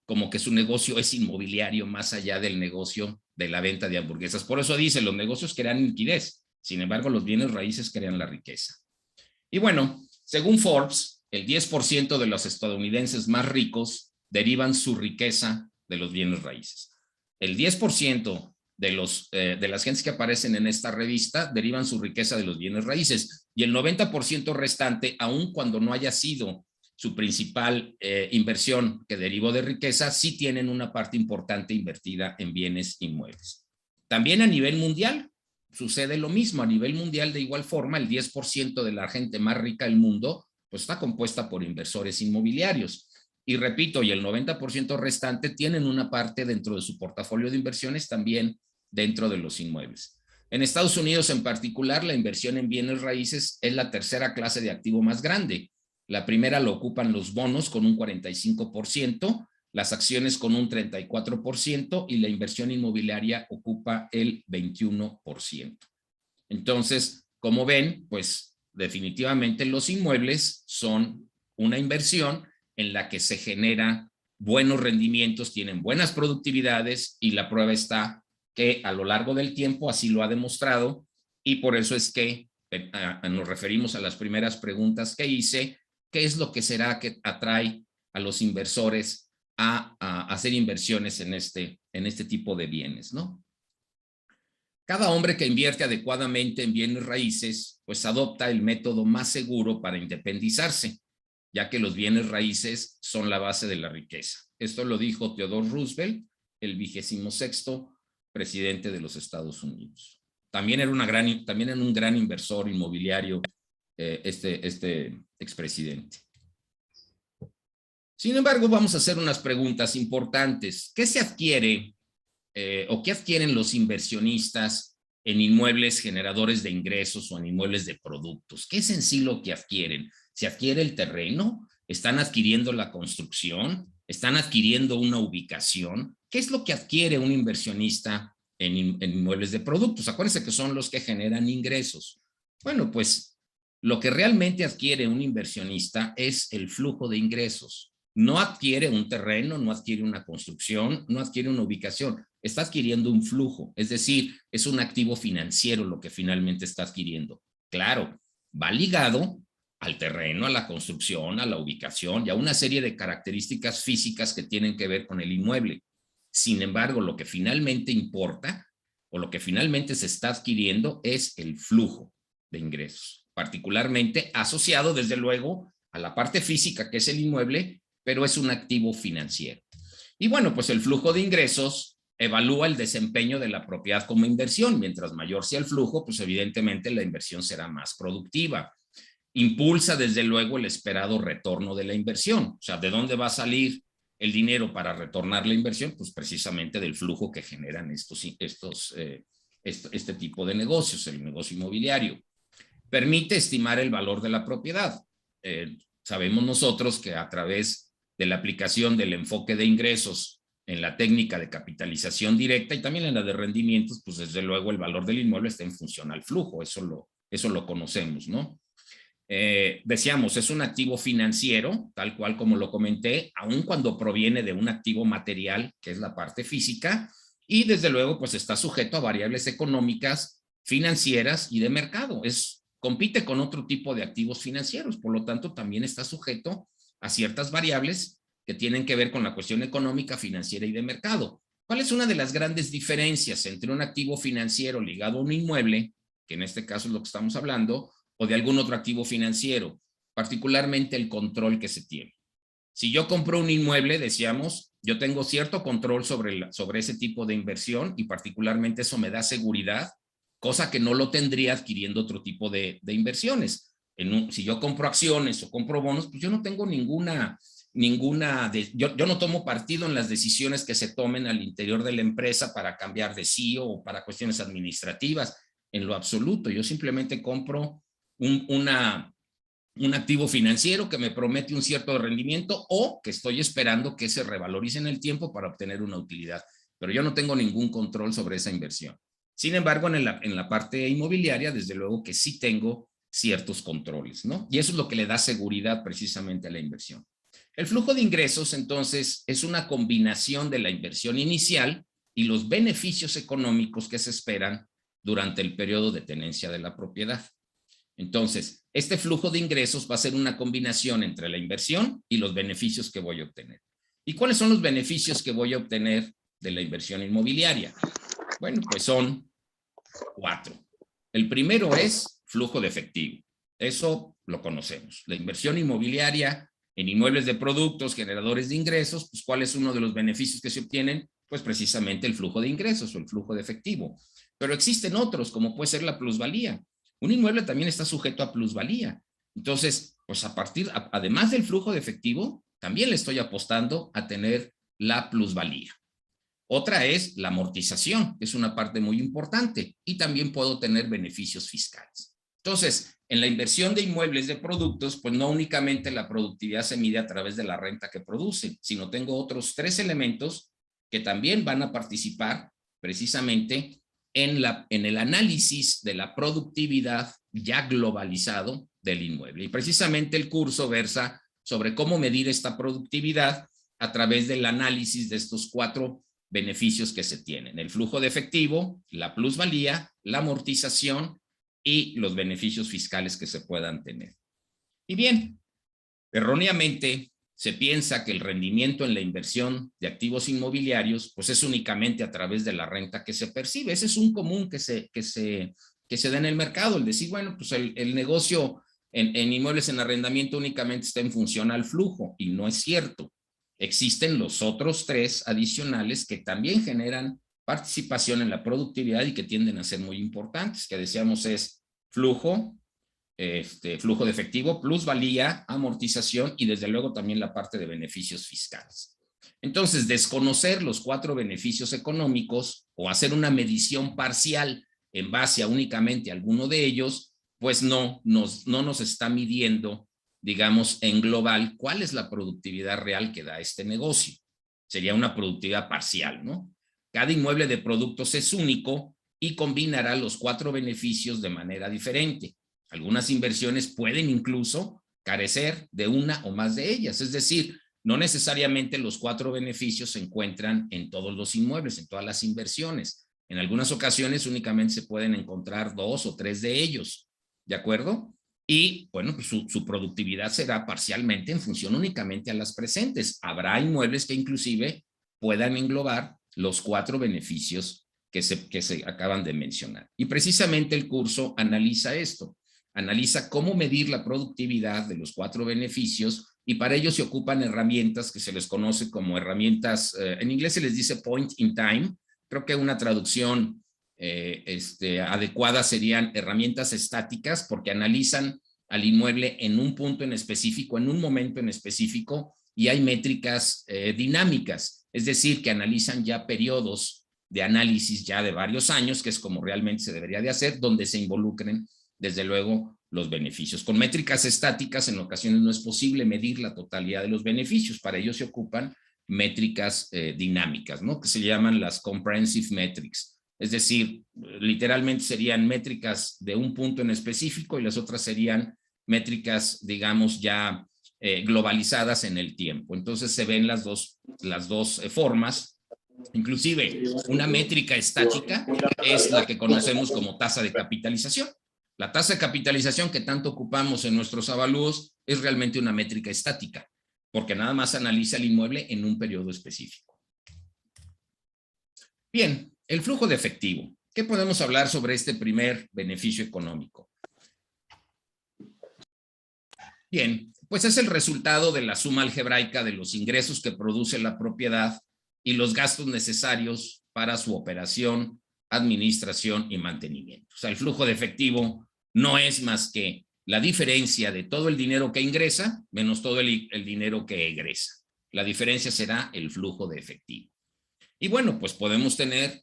como que su negocio es inmobiliario más allá del negocio de la venta de hamburguesas. Por eso dice, los negocios crean liquidez, sin embargo, los bienes raíces crean la riqueza. Y bueno, según Forbes, el 10% de los estadounidenses más ricos derivan su riqueza de los bienes raíces. El 10% de las gentes que aparecen en esta revista derivan su riqueza de los bienes raíces, y el 90% restante, aun cuando no haya sido su principal inversión que derivó de riqueza, sí tienen una parte importante invertida en bienes inmuebles. También a nivel mundial sucede lo mismo. A nivel mundial, de igual forma, el 10% de la gente más rica del mundo pues está compuesta por inversores inmobiliarios. Y repito, y el 90% restante tienen una parte dentro de su portafolio de inversiones también dentro de los inmuebles. En Estados Unidos en particular, la inversión en bienes raíces es la tercera clase de activo más grande. La primera lo ocupan los bonos con un 45%, las acciones con un 34% y la inversión inmobiliaria ocupa el 21%. Entonces, como ven, pues definitivamente los inmuebles son una inversión en la que se generan buenos rendimientos, tienen buenas productividades y la prueba está que a lo largo del tiempo así lo ha demostrado y por eso es que nos referimos a las primeras preguntas que hice. ¿Qué es lo que será que atrae a los inversores a hacer inversiones en este tipo de bienes, ¿no? Cada hombre que invierte adecuadamente en bienes raíces, pues adopta el método más seguro para independizarse, ya que los bienes raíces son la base de la riqueza. Esto lo dijo Theodore Roosevelt, el 26º presidente de los Estados Unidos. También era un gran inversor inmobiliario este expresidente. Sin embargo, vamos a hacer unas preguntas importantes. ¿Qué se adquiere o qué adquieren los inversionistas en inmuebles generadores de ingresos o en inmuebles de productos? ¿Qué es en sí lo que adquieren? ¿Se adquiere el terreno? ¿Están adquiriendo la construcción? ¿Están adquiriendo una ubicación? ¿Qué es lo que adquiere un inversionista en inmuebles de productos? Acuérdense que son los que generan ingresos. Bueno, pues lo que realmente adquiere un inversionista es el flujo de ingresos. No adquiere un terreno, no adquiere una construcción, no adquiere una ubicación. Está adquiriendo un flujo, es decir, es un activo financiero lo que finalmente está adquiriendo. Claro, va ligado al terreno, a la construcción, a la ubicación y a una serie de características físicas que tienen que ver con el inmueble. Sin embargo, lo que finalmente importa o lo que finalmente se está adquiriendo es el flujo de ingresos, particularmente asociado desde luego a la parte física que es el inmueble, pero es un activo financiero. Y bueno, pues el flujo de ingresos evalúa el desempeño de la propiedad como inversión. Mientras mayor sea el flujo, pues evidentemente la inversión será más productiva. Impulsa desde luego el esperado retorno de la inversión. O sea, ¿de dónde va a salir el dinero para retornar la inversión? Pues precisamente del flujo que generan este tipo de negocios, el negocio inmobiliario. Permite estimar el valor de la propiedad. Sabemos nosotros que a través de la aplicación del enfoque de ingresos en la técnica de capitalización directa y también en la de rendimientos, pues desde luego el valor del inmueble está en función al flujo, eso lo conocemos, ¿no? Decíamos, es un activo financiero, tal cual como lo comenté, aun cuando proviene de un activo material, que es la parte física, y desde luego pues está sujeto a variables económicas, financieras y de mercado. Compite con otro tipo de activos financieros, por lo tanto también está sujeto a ciertas variables que tienen que ver con la cuestión económica, financiera y de mercado. ¿Cuál es una de las grandes diferencias entre un activo financiero ligado a un inmueble, que en este caso es lo que estamos hablando, o de algún otro activo financiero? Particularmente el control que se tiene. Si yo compro un inmueble, decíamos, yo tengo cierto control sobre ese tipo de inversión y particularmente eso me da seguridad, cosa que no lo tendría adquiriendo otro tipo de inversiones. Si yo compro acciones o compro bonos, pues yo no tengo yo no tomo partido en las decisiones que se tomen al interior de la empresa para cambiar de CEO o para cuestiones administrativas, en lo absoluto. Yo simplemente compro un activo financiero que me promete un cierto rendimiento o que estoy esperando que se revalorice en el tiempo para obtener una utilidad, pero yo no tengo ningún control sobre esa inversión. Sin embargo, en la parte inmobiliaria, desde luego que sí tengo ciertos controles, ¿no? Y eso es lo que le da seguridad precisamente a la inversión. El flujo de ingresos, entonces, es una combinación de la inversión inicial y los beneficios económicos que se esperan durante el periodo de tenencia de la propiedad. Entonces, este flujo de ingresos va a ser una combinación entre la inversión y los beneficios que voy a obtener. ¿Y cuáles son los beneficios que voy a obtener de la inversión inmobiliaria? Bueno, pues son 4. El primero es flujo de efectivo. Eso lo conocemos. La inversión inmobiliaria En inmuebles de productos generadores de ingresos, pues ¿cuál es uno de los beneficios que se obtienen? Pues precisamente el flujo de ingresos o el flujo de efectivo. Pero existen otros, como puede ser la plusvalía. Un inmueble también está sujeto a plusvalía. Entonces, pues además del flujo de efectivo, también le estoy apostando a tener la plusvalía. Otra es la amortización, que es una parte muy importante, y también puedo tener beneficios fiscales. Entonces, en la inversión de inmuebles de productos, pues no únicamente la productividad se mide a través de la renta que producen, sino tengo otros 3 elementos que también van a participar precisamente en el análisis de la productividad ya globalizado del inmueble. Y precisamente el curso versa sobre cómo medir esta productividad a través del análisis de estos 4 beneficios que se tienen: el flujo de efectivo, la plusvalía, la amortización y los beneficios fiscales que se puedan tener. Y bien, erróneamente se piensa que el rendimiento en la inversión de activos inmobiliarios pues es únicamente a través de la renta que se percibe. Ese es un común que se da en el mercado, el decir, bueno, pues el negocio en inmuebles en arrendamiento únicamente está en función al flujo, y no es cierto. Existen los otros 3 adicionales que también generan participación en la productividad y que tienden a ser muy importantes, que decíamos es flujo de efectivo, plusvalía, amortización y desde luego también la parte de beneficios fiscales. Entonces, desconocer los 4 beneficios económicos o hacer una medición parcial en base a únicamente alguno de ellos, pues no nos está midiendo, digamos, en global, cuál es la productividad real que da este negocio. Sería una productividad parcial, ¿no? Cada inmueble de productos es único y combinará los 4 beneficios de manera diferente. Algunas inversiones pueden incluso carecer de una o más de ellas, es decir, no necesariamente los 4 beneficios se encuentran en todos los inmuebles, en todas las inversiones. En algunas ocasiones únicamente se pueden encontrar 2 o 3 de ellos, ¿de acuerdo? Y bueno, pues su productividad será parcialmente en función únicamente a las presentes. Habrá inmuebles que inclusive puedan englobar los 4 beneficios que se acaban de mencionar. Y precisamente el curso analiza esto, analiza cómo medir la productividad de los 4 beneficios, y para ello se ocupan herramientas que se les conoce como herramientas, en inglés se les dice point in time. Creo que una traducción adecuada serían herramientas estáticas, porque analizan al inmueble en un punto en específico, en un momento en específico, y hay métricas dinámicas, es decir, que analizan ya periodos de análisis ya de varios años, que es como realmente se debería de hacer, donde se involucren desde luego los beneficios. Con métricas estáticas en ocasiones no es posible medir la totalidad de los beneficios, para ello se ocupan métricas dinámicas, ¿no? Que se llaman las comprehensive metrics, es decir, literalmente serían métricas de un punto en específico y las otras serían métricas, digamos, ya globalizadas en el tiempo. Entonces se ven las dos formas. Inclusive una métrica estática es la que conocemos como tasa de capitalización. La tasa de capitalización que tanto ocupamos en nuestros avalúos es realmente una métrica estática, porque nada más analiza el inmueble en un periodo específico. Bien, el flujo de efectivo. ¿Qué podemos hablar sobre este primer beneficio económico? Bien, pues es el resultado de la suma algebraica de los ingresos que produce la propiedad y los gastos necesarios para su operación, administración y mantenimiento. O sea, el flujo de efectivo no es más que la diferencia de todo el dinero que ingresa menos todo el dinero que egresa. La diferencia será el flujo de efectivo. Y bueno, pues podemos tener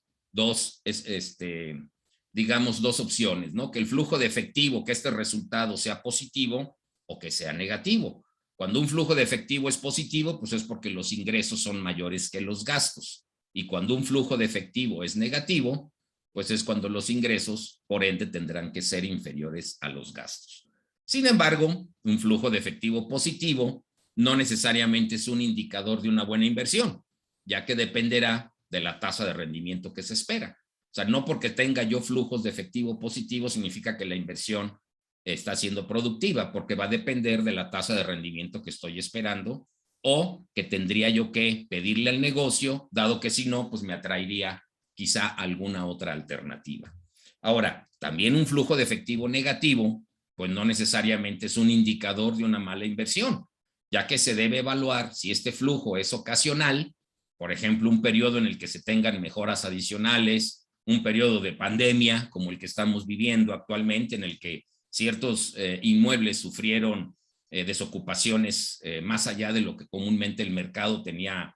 digamos, dos opciones, ¿no? Que el flujo de efectivo, que este resultado sea positivo o que sea negativo. Cuando un flujo de efectivo es positivo, pues es porque los ingresos son mayores que los gastos. Y cuando un flujo de efectivo es negativo, pues es cuando los ingresos, por ende, tendrán que ser inferiores a los gastos. Sin embargo, un flujo de efectivo positivo no necesariamente es un indicador de una buena inversión, ya que dependerá de la tasa de rendimiento que se espera. O sea, no porque tenga yo flujos de efectivo positivo significa que la inversión está siendo productiva, porque va a depender de la tasa de rendimiento que estoy esperando o que tendría yo que pedirle al negocio, dado que si no, pues me atraería quizá alguna otra alternativa. Ahora, también un flujo de efectivo negativo, pues no necesariamente es un indicador de una mala inversión, ya que se debe evaluar si este flujo es ocasional, por ejemplo, un periodo en el que se tengan mejoras adicionales, un periodo de pandemia como el que estamos viviendo actualmente, en el que ciertos inmuebles sufrieron desocupaciones más allá de lo que comúnmente el mercado tenía,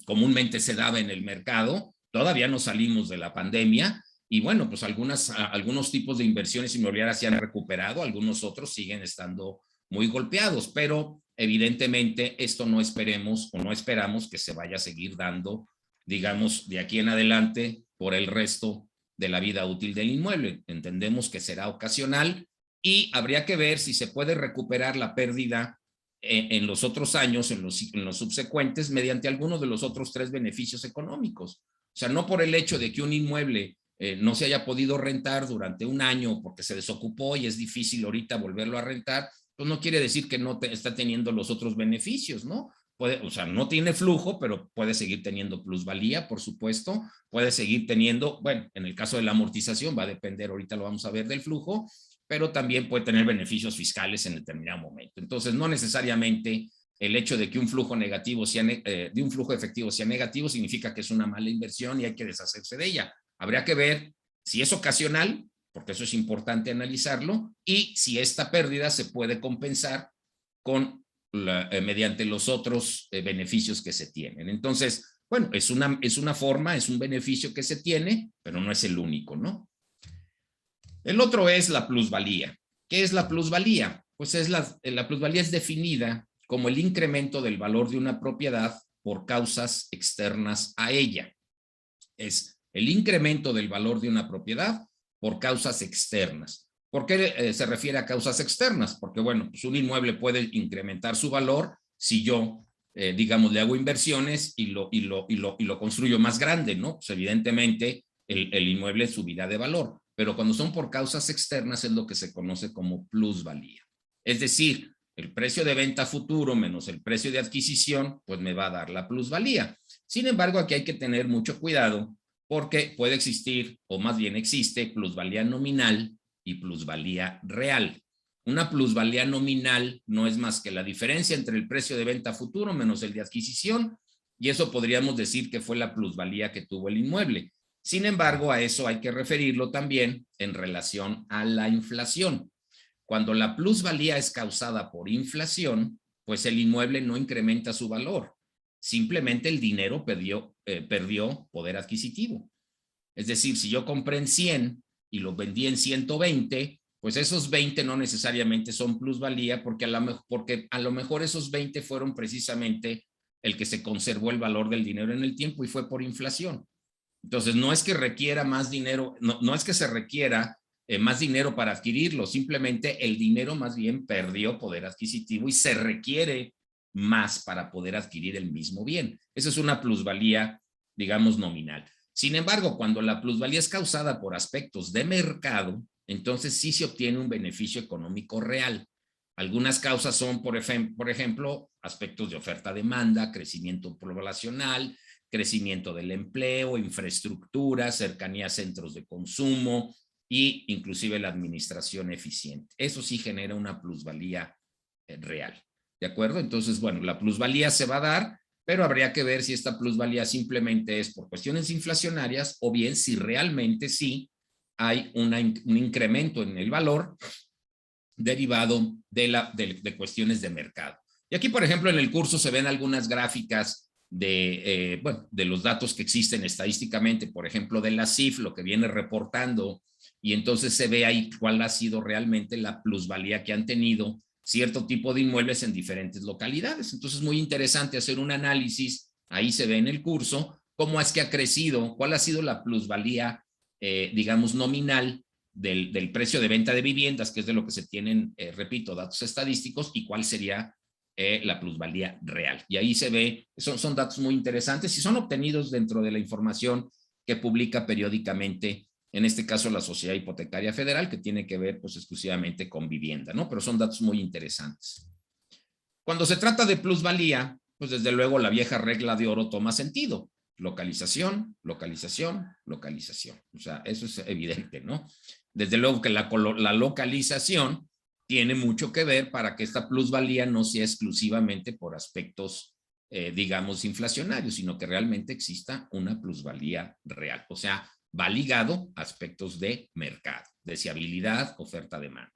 comúnmente se daba en el mercado. Todavía no salimos de la pandemia y bueno, pues algunos tipos de inversiones inmobiliarias se han recuperado, algunos otros siguen estando muy golpeados, pero evidentemente esto no esperemos o no esperamos que se vaya a seguir dando, digamos, de aquí en adelante por el resto de la vida útil del inmueble. Entendemos que será ocasional y habría que ver si se puede recuperar la pérdida en los otros años, en los subsecuentes, mediante alguno de los otros 3 beneficios económicos. O sea, no por el hecho de que un inmueble no se haya podido rentar durante un año porque se desocupó y es difícil ahorita volverlo a rentar, pues no quiere decir que no está teniendo los otros beneficios, ¿no? O sea, no tiene flujo, pero puede seguir teniendo plusvalía, por supuesto, puede seguir teniendo, bueno, en el caso de la amortización va a depender, ahorita lo vamos a ver, del flujo, pero también puede tener beneficios fiscales en determinado momento. Entonces, no necesariamente el hecho de que un flujo negativo de un flujo efectivo sea negativo significa que es una mala inversión y hay que deshacerse de ella. Habría que ver si es ocasional, porque eso es importante analizarlo, y si esta pérdida se puede compensar mediante los otros beneficios que se tienen. Entonces, bueno, es una forma, es un beneficio que se tiene, pero no es el único, ¿no? El otro es la plusvalía. ¿Qué es la plusvalía? Pues la plusvalía es definida como el incremento del valor de una propiedad por causas externas a ella. Es el incremento del valor de una propiedad por causas externas. ¿Por qué se refiere a causas externas? Porque, bueno, pues un inmueble puede incrementar su valor si yo, digamos, le hago inversiones y lo construyo más grande, ¿no? Pues evidentemente el inmueble subirá de valor, pero cuando son por causas externas es lo que se conoce como plusvalía. Es decir, el precio de venta futuro menos el precio de adquisición, pues me va a dar la plusvalía. Sin embargo, aquí hay que tener mucho cuidado porque puede existir, o más bien existe, plusvalía nominal y plusvalía real. Una plusvalía nominal no es más que la diferencia entre el precio de venta futuro menos el de adquisición, y eso podríamos decir que fue la plusvalía que tuvo el inmueble. Sin embargo, a eso hay que referirlo también en relación a la inflación. Cuando la plusvalía es causada por inflación, pues el inmueble no incrementa su valor. Simplemente el dinero perdió poder adquisitivo. Es decir, si yo compré en 100 y lo vendí en 120, pues esos 20 no necesariamente son plusvalía porque a lo mejor esos 20 fueron precisamente el que se conservó el valor del dinero en el tiempo y fue por inflación. Entonces, no es que requiera más dinero, no es que se requiera más dinero para adquirirlo, simplemente el dinero más bien perdió poder adquisitivo y se requiere más para poder adquirir el mismo bien. Esa es una plusvalía, digamos, nominal. Sin embargo, cuando la plusvalía es causada por aspectos de mercado, entonces sí se obtiene un beneficio económico real. Algunas causas son, por ejemplo, aspectos de oferta-demanda, crecimiento poblacional, crecimiento del empleo, infraestructura, cercanía a centros de consumo e inclusive la administración eficiente. Eso sí genera una plusvalía real. ¿De acuerdo? Entonces, bueno, la plusvalía se va a dar, pero habría que ver si esta plusvalía simplemente es por cuestiones inflacionarias o bien si realmente sí hay un incremento en el valor derivado de cuestiones de mercado. Y aquí, por ejemplo, en el curso se ven algunas gráficas de los datos que existen estadísticamente, por ejemplo, de la CIF, lo que viene reportando, y entonces se ve ahí cuál ha sido realmente la plusvalía que han tenido cierto tipo de inmuebles en diferentes localidades. Entonces es muy interesante hacer un análisis, ahí se ve en el curso, cómo es que ha crecido, cuál ha sido la plusvalía, digamos, nominal del precio de venta de viviendas, que es de lo que se tienen, repito, datos estadísticos, y cuál sería la plusvalía real. Y ahí se ve, son datos muy interesantes y son obtenidos dentro de la información que publica periódicamente, en este caso la Sociedad Hipotecaria Federal, que tiene que ver pues exclusivamente con vivienda, ¿no? Pero son datos muy interesantes. Cuando se trata de plusvalía, pues desde luego la vieja regla de oro toma sentido. Localización, localización, localización. O sea, eso es evidente, ¿no? Desde luego que la localización tiene mucho que ver para que esta plusvalía no sea exclusivamente por aspectos, digamos, inflacionarios, sino que realmente exista una plusvalía real. O sea, va ligado a aspectos de mercado, deseabilidad, oferta-demanda.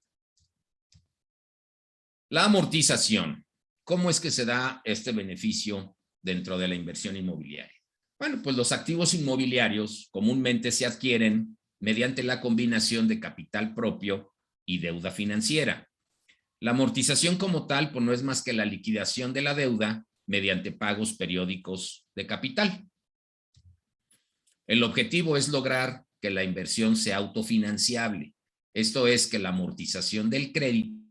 La amortización. ¿Cómo es que se da este beneficio dentro de la inversión inmobiliaria? Bueno, pues los activos inmobiliarios comúnmente se adquieren mediante la combinación de capital propio y deuda financiera. La amortización como tal, pues no es más que la liquidación de la deuda mediante pagos periódicos de capital. El objetivo es lograr que la inversión sea autofinanciable. Esto es que la amortización del crédito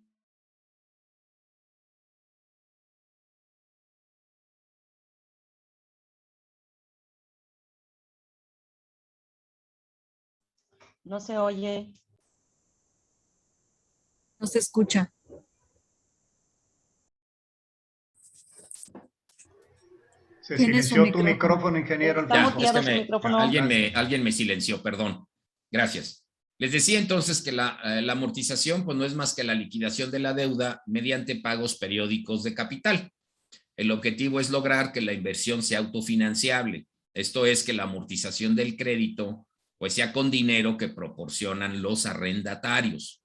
No se oye. No se escucha. Se Tiene su silenció tu micrófono, ingeniero. Está Ya, muteado es que su micrófono. alguien me silenció, perdón. Gracias. Les decía entonces que la amortización pues no es más que la liquidación de la deuda mediante pagos periódicos de capital. El objetivo es lograr que la inversión sea autofinanciable. Esto es que la amortización del crédito pues sea con dinero que proporcionan los arrendatarios.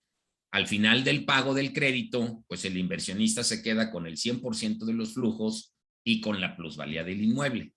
Al final del pago del crédito, pues el inversionista se queda con el 100% de los flujos y con la plusvalía del inmueble.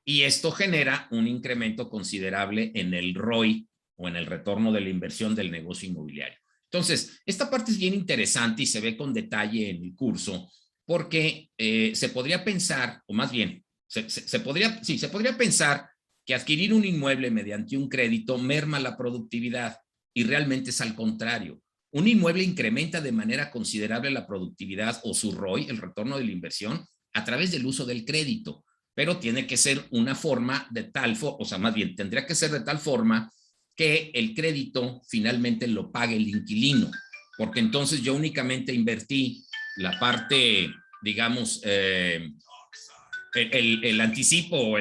Y esto genera un incremento considerable en el ROI o en el retorno de la inversión del negocio inmobiliario. Entonces, esta parte es bien interesante y se ve con detalle en el curso porque se podría pensar, o más bien, se podría pensar que adquirir un inmueble mediante un crédito merma la productividad y realmente es al contrario. Un inmueble incrementa de manera considerable la productividad o su ROI, el retorno de la inversión, a través del uso del crédito, pero tiene que ser una forma de tal forma, o sea, más bien, tendría que ser de tal forma que el crédito finalmente lo pague el inquilino, porque entonces yo únicamente invertí la parte, digamos, el anticipo o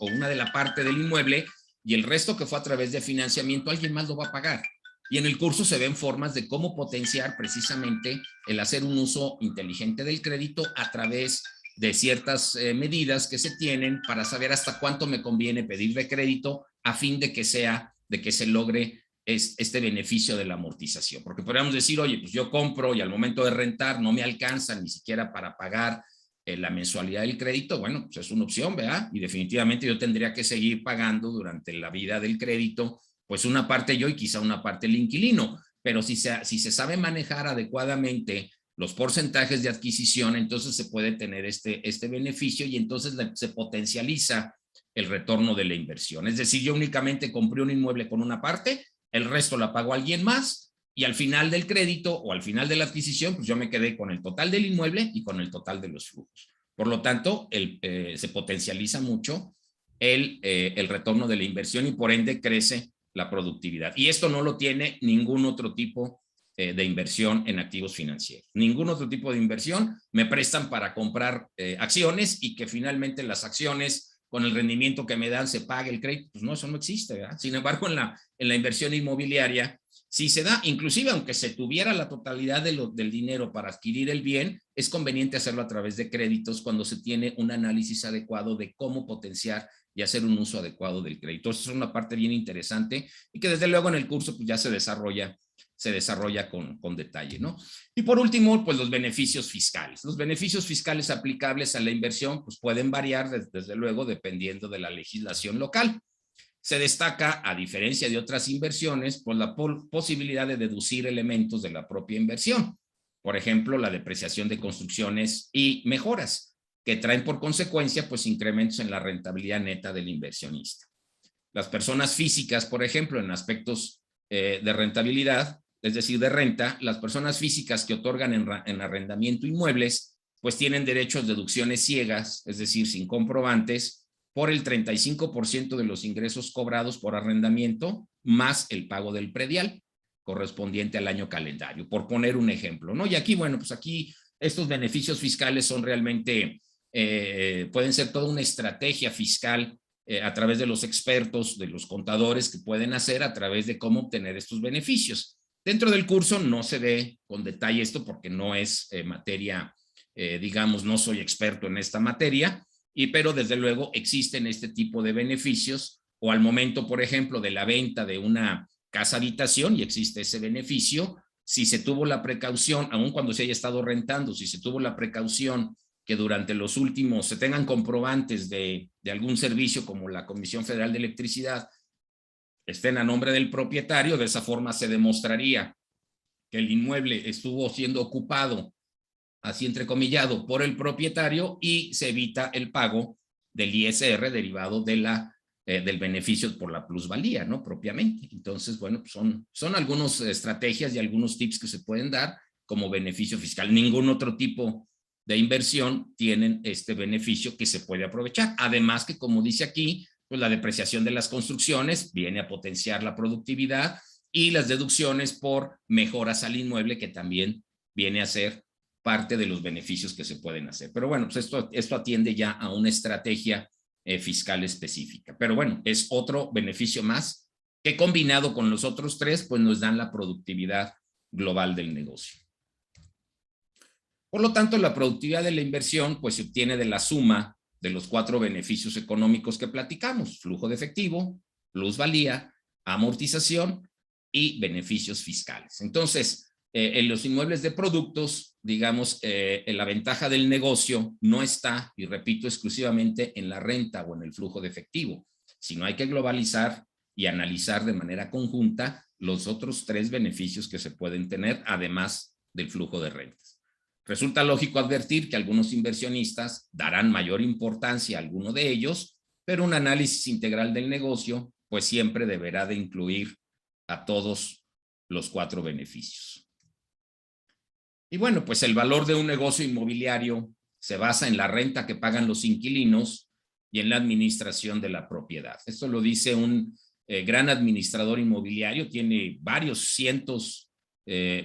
una de la parte del inmueble y el resto que fue a través de financiamiento, alguien más lo va a pagar. Y en el curso se ven formas de cómo potenciar precisamente el hacer un uso inteligente del crédito a través de ciertas medidas que se tienen para saber hasta cuánto me conviene pedir de crédito a fin de que se logre este beneficio de la amortización. Porque podríamos decir, oye, pues yo compro y al momento de rentar no me alcanza ni siquiera para pagar la mensualidad del crédito. Bueno, pues es una opción, ¿verdad? Y definitivamente yo tendría que seguir pagando durante la vida del crédito pues una parte yo y quizá una parte el inquilino, pero si se sabe manejar adecuadamente los porcentajes de adquisición, entonces se puede tener este beneficio y entonces se potencializa el retorno de la inversión. Es decir, yo únicamente compré un inmueble con una parte, el resto la pago a alguien más y al final del crédito o al final de la adquisición, pues yo me quedé con el total del inmueble y con el total de los flujos. Por lo tanto, se potencializa mucho el retorno de la inversión y por ende crece la productividad. Y esto no lo tiene ningún otro tipo de inversión en activos financieros. Ningún otro tipo de inversión me prestan para comprar acciones y que finalmente las acciones con el rendimiento que me dan se pague el crédito. Pues no, eso no existe, ¿verdad? Sin embargo, en la inversión inmobiliaria sí se da, inclusive aunque se tuviera la totalidad del dinero para adquirir el bien, es conveniente hacerlo a través de créditos cuando se tiene un análisis adecuado de cómo potenciar y hacer un uso adecuado del crédito. Eso es una parte bien interesante y que desde luego en el curso pues ya se desarrolla con detalle, ¿no? Y por último, pues los beneficios fiscales. Los beneficios fiscales aplicables a la inversión pues pueden variar desde luego dependiendo de la legislación local. Se destaca, a diferencia de otras inversiones, por la posibilidad de deducir elementos de la propia inversión. Por ejemplo, la depreciación de construcciones y mejoras, que traen por consecuencia pues incrementos en la rentabilidad neta del inversionista. Las personas físicas, por ejemplo, en aspectos de rentabilidad, es decir, de renta, las personas físicas que otorgan en arrendamiento inmuebles, pues tienen derechos a deducciones ciegas, es decir, sin comprobantes, por el 35% de los ingresos cobrados por arrendamiento, más el pago del predial correspondiente al año calendario, por poner un ejemplo, ¿no? Y aquí, bueno, pues aquí estos beneficios fiscales son realmente pueden ser toda una estrategia fiscal a través de los expertos, de los contadores que pueden hacer a través de cómo obtener estos beneficios. Dentro del curso no se ve con detalle esto porque no es materia, digamos, no soy experto en esta materia, pero desde luego existen este tipo de beneficios, o al momento, por ejemplo, de la venta de una casa habitación y existe ese beneficio, si se tuvo la precaución, aun cuando se haya estado rentando, si se tuvo la precaución que durante los últimos, se tengan comprobantes de algún servicio como la Comisión Federal de Electricidad, estén a nombre del propietario, de esa forma se demostraría que el inmueble estuvo siendo ocupado, así entrecomillado, por el propietario y se evita el pago del ISR derivado de del beneficio por la plusvalía, ¿no? Propiamente. Entonces, bueno, pues son algunas estrategias y algunos tips que se pueden dar como beneficio fiscal. Ningún otro tipo de inversión tienen este beneficio que se puede aprovechar. Además que, como dice aquí, pues la depreciación de las construcciones viene a potenciar la productividad y las deducciones por mejoras al inmueble, que también viene a ser parte de los beneficios que se pueden hacer. Pero bueno, pues esto atiende ya a una estrategia fiscal específica. Pero bueno, es otro beneficio más que combinado con los otros tres, pues nos dan la productividad global del negocio. Por lo tanto, la productividad de la inversión pues se obtiene de la suma de los 4 beneficios económicos que platicamos: flujo de efectivo, plusvalía, amortización y beneficios fiscales. Entonces, en los inmuebles de productos, digamos, la ventaja del negocio no está, y repito, exclusivamente en la renta o en el flujo de efectivo, sino hay que globalizar y analizar de manera conjunta los otros 3 beneficios que se pueden tener, además del flujo de rentas. Resulta lógico advertir que algunos inversionistas darán mayor importancia a alguno de ellos, pero un análisis integral del negocio, pues siempre deberá de incluir a todos los 4 beneficios. Y bueno, pues el valor de un negocio inmobiliario se basa en la renta que pagan los inquilinos y en la administración de la propiedad. Esto lo dice un gran administrador inmobiliario, tiene varios cientos,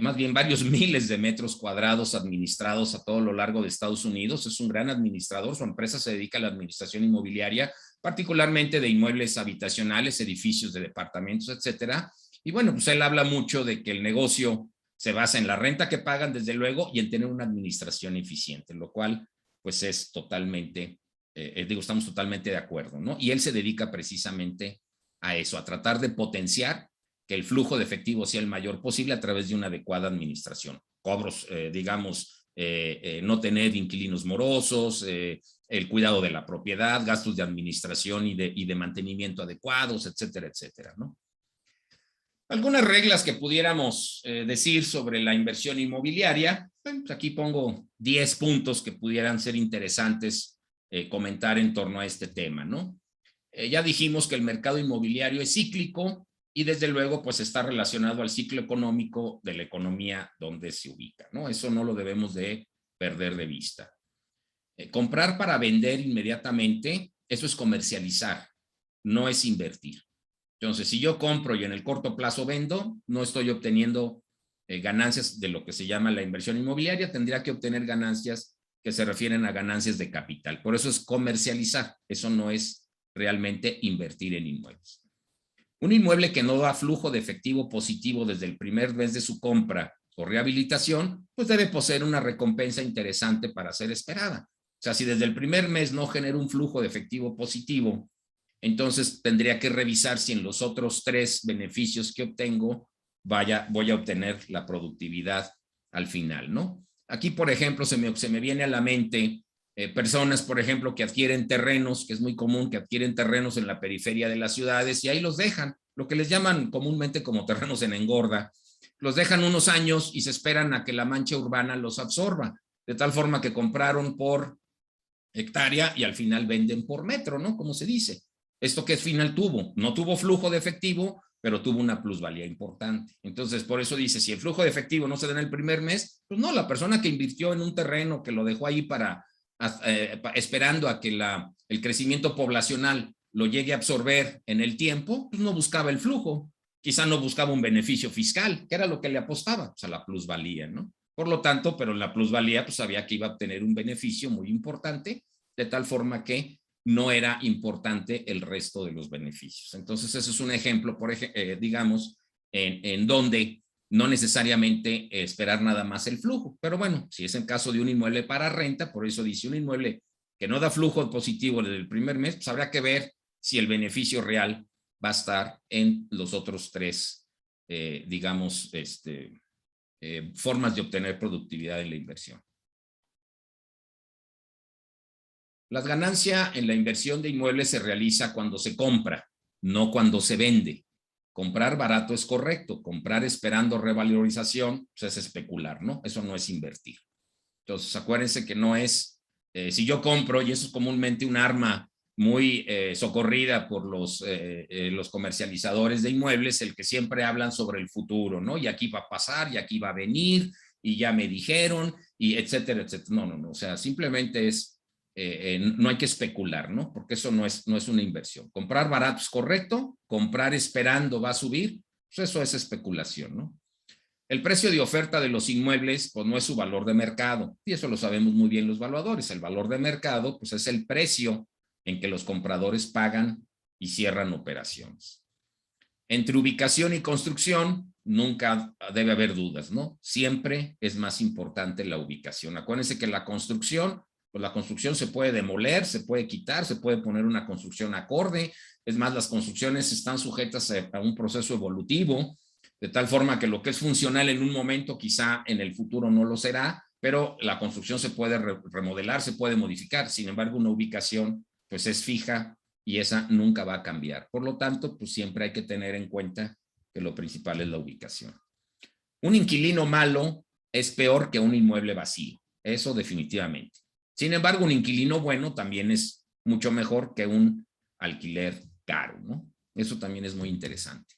más bien varios miles de metros cuadrados administrados a todo lo largo de Estados Unidos. Es un gran administrador, su empresa se dedica a la administración inmobiliaria, particularmente de inmuebles habitacionales, edificios de departamentos, etcétera. Y bueno, pues él habla mucho de que el negocio se basa en la renta que pagan, desde luego, y en tener una administración eficiente, lo cual, pues, es totalmente, estamos totalmente de acuerdo, ¿no? Y él se dedica precisamente a eso, a tratar de potenciar que el flujo de efectivo sea el mayor posible a través de una adecuada administración. Cobros, digamos, no tener inquilinos morosos, el cuidado de la propiedad, gastos de administración y de mantenimiento adecuados, etcétera, etcétera, ¿no? Algunas reglas que pudiéramos decir sobre la inversión inmobiliaria. Bueno, pues aquí pongo 10 puntos que pudieran ser interesantes comentar en torno a este tema, ¿no? Ya dijimos que el mercado inmobiliario es cíclico y desde luego pues está relacionado al ciclo económico de la economía donde se ubica, ¿no? Eso no lo debemos de perder de vista. Comprar para vender inmediatamente, eso es comercializar, no es invertir. Entonces, si yo compro y en el corto plazo vendo, no estoy obteniendo ganancias de lo que se llama la inversión inmobiliaria, tendría que obtener ganancias que se refieren a ganancias de capital. Por eso es comercializar, eso no es realmente invertir en inmuebles. Un inmueble que no da flujo de efectivo positivo desde el primer mes de su compra o rehabilitación, pues debe poseer una recompensa interesante para ser esperada. O sea, si desde el primer mes no genera un flujo de efectivo positivo, entonces tendría que revisar si en los otros 3 beneficios que obtengo voy a obtener la productividad al final, ¿no? Aquí, por ejemplo, se me viene a la mente personas, por ejemplo, que adquieren terrenos, que es muy común que adquieren terrenos en la periferia de las ciudades y ahí los dejan, lo que les llaman comúnmente como terrenos en engorda. Los dejan unos años y se esperan a que la mancha urbana los absorba, de tal forma que compraron por hectárea y al final venden por metro, ¿no? Como se dice. ¿Esto qué final tuvo? No tuvo flujo de efectivo, pero tuvo una plusvalía importante. Entonces, por eso dice, si el flujo de efectivo no se da en el primer mes, pues no, la persona que invirtió en un terreno, que lo dejó ahí esperando a que el crecimiento poblacional lo llegue a absorber en el tiempo, pues no buscaba el flujo. Quizá no buscaba un beneficio fiscal, que era lo que le apostaba, o sea, la plusvalía, ¿no? Por lo tanto, pero en la plusvalía, pues sabía que iba a obtener un beneficio muy importante, de tal forma que no era importante el resto de los beneficios. Entonces, ese es un ejemplo, digamos, en donde no necesariamente esperar nada más el flujo. Pero bueno, si es en caso de un inmueble para renta, por eso dice un inmueble que no da flujo positivo desde el primer mes, pues habrá que ver si el beneficio real va a estar en los otros tres, digamos, formas de obtener productividad en la inversión. La ganancia en la inversión de inmuebles se realiza cuando se compra, no cuando se vende. Comprar barato es correcto, comprar esperando revalorización pues es especular, ¿no? Eso no es invertir. Entonces, acuérdense que no es, si yo compro, y eso es comúnmente un arma muy socorrida por los comercializadores de inmuebles, el que siempre hablan sobre el futuro, ¿no? Y aquí va a pasar, y aquí va a venir, y ya me dijeron, y etcétera, etcétera. No, o sea, simplemente es, no hay que especular, ¿no? Porque eso no es una inversión. Comprar barato es correcto, comprar esperando va a subir, pues eso es especulación, ¿no? El precio de oferta de los inmuebles, pues no es su valor de mercado, y eso lo sabemos muy bien los valuadores. El valor de mercado, pues es el precio en que los compradores pagan y cierran operaciones. Entre ubicación y construcción, nunca debe haber dudas, ¿no? Siempre es más importante la ubicación. Acuérdense que la construcción, pues la construcción se puede demoler, se puede quitar, se puede poner una construcción acorde. Es más, las construcciones están sujetas a un proceso evolutivo, de tal forma que lo que es funcional en un momento, quizá en el futuro no lo será, pero la construcción se puede remodelar, se puede modificar. Sin embargo, una ubicación pues es fija y esa nunca va a cambiar. Por lo tanto, pues siempre hay que tener en cuenta que lo principal es la ubicación. Un inquilino malo es peor que un inmueble vacío, eso definitivamente. Sin embargo, un inquilino bueno también es mucho mejor que un alquiler caro, ¿no? Eso también es muy interesante.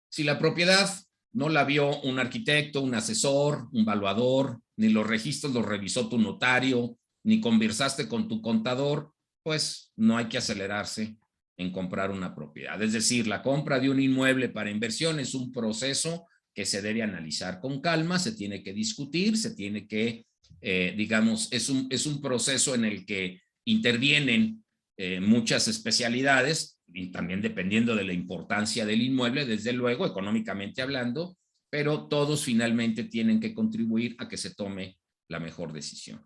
Si la propiedad no la vio un arquitecto, un asesor, un valuador, ni los registros los revisó tu notario, ni conversaste con tu contador, pues no hay que acelerarse en comprar una propiedad. Es decir, la compra de un inmueble para inversión es un proceso que se debe analizar con calma, se tiene que discutir, se tiene que, digamos, es un proceso en el que intervienen muchas especialidades, y también dependiendo de la importancia del inmueble, desde luego, económicamente hablando, pero todos finalmente tienen que contribuir a que se tome la mejor decisión.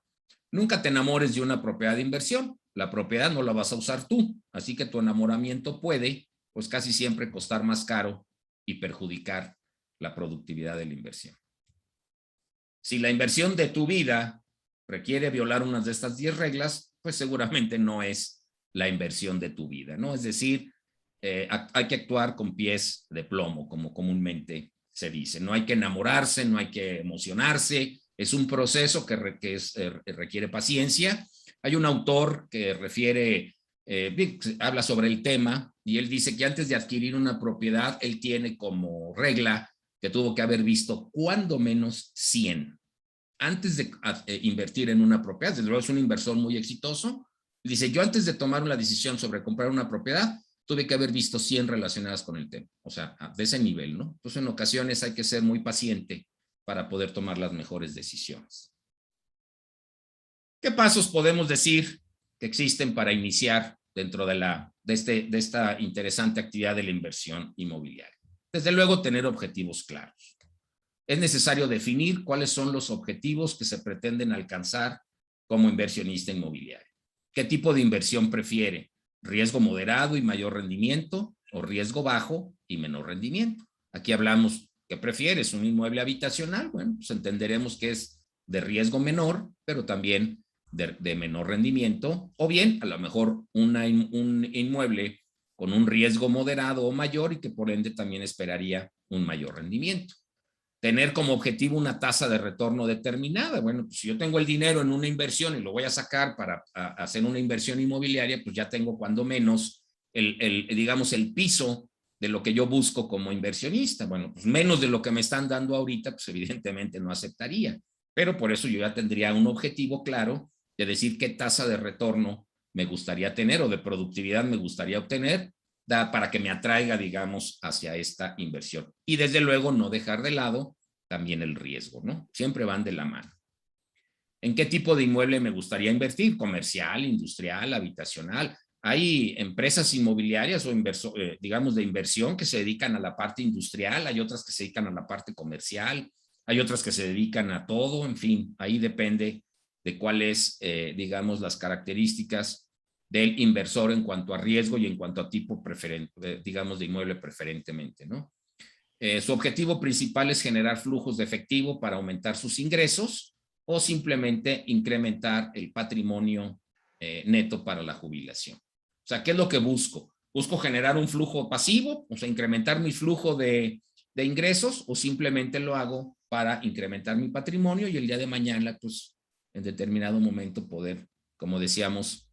Nunca te enamores de una propiedad de inversión. La propiedad no la vas a usar tú, así que tu enamoramiento puede, pues casi siempre costar más caro y perjudicar la productividad de la inversión. Si la inversión de tu vida requiere violar una de estas 10 reglas, pues seguramente no es la inversión de tu vida, ¿no? Es decir, hay que actuar con pies de plomo, como comúnmente se dice. No hay que enamorarse, no hay que emocionarse. Es un proceso que requiere paciencia. Hay un autor que habla sobre el tema y él dice que antes de adquirir una propiedad, él tiene como regla que tuvo que haber visto cuando menos 100. Antes de invertir en una propiedad, desde luego es un inversor muy exitoso. Dice, yo antes de tomar una decisión sobre comprar una propiedad, tuve que haber visto 100 relacionadas con el tema. O sea, de ese nivel, ¿no? Entonces, en ocasiones hay que ser muy paciente para poder tomar las mejores decisiones. ¿Qué pasos podemos decir que existen para iniciar dentro de esta interesante actividad de la inversión inmobiliaria? Desde luego, tener objetivos claros. Es necesario definir cuáles son los objetivos que se pretenden alcanzar como inversionista inmobiliario. ¿Qué tipo de inversión prefiere? ¿Riesgo moderado y mayor rendimiento o riesgo bajo y menor rendimiento? Aquí hablamos, ¿qué prefieres? ¿Un inmueble habitacional? Bueno, pues entenderemos que es de riesgo menor, pero también de menor rendimiento, o bien a lo mejor un inmueble con un riesgo moderado o mayor y que por ende también esperaría un mayor rendimiento. Tener como objetivo una tasa de retorno determinada. Bueno, pues si yo tengo el dinero en una inversión y lo voy a sacar para hacer una inversión inmobiliaria, pues ya tengo cuando menos digamos, el piso de lo que yo busco como inversionista. Bueno, pues menos de lo que me están dando ahorita, pues evidentemente no aceptaría. Pero por eso yo ya tendría un objetivo claro de decir qué tasa de retorno me gustaría tener o de productividad me gustaría obtener para que me atraiga, digamos, hacia esta inversión. Y desde luego no dejar de lado también el riesgo, ¿no? Siempre van de la mano. ¿En qué tipo de inmueble me gustaría invertir? ¿Comercial, industrial, habitacional? Hay empresas inmobiliarias o digamos de inversión que se dedican a la parte industrial, hay otras que se dedican a la parte comercial, hay otras que se dedican a todo, en fin, ahí depende de cuáles, digamos, las características del inversor en cuanto a riesgo y en cuanto a tipo preferente, digamos, de inmueble preferentemente, ¿no? Su objetivo principal es generar flujos de efectivo para aumentar sus ingresos o simplemente incrementar el patrimonio neto para la jubilación. O sea, ¿qué es lo que busco? ¿Busco generar un flujo pasivo? O sea, incrementar mi flujo de ingresos, o simplemente lo hago para incrementar mi patrimonio y el día de mañana, pues, en determinado momento poder, como decíamos,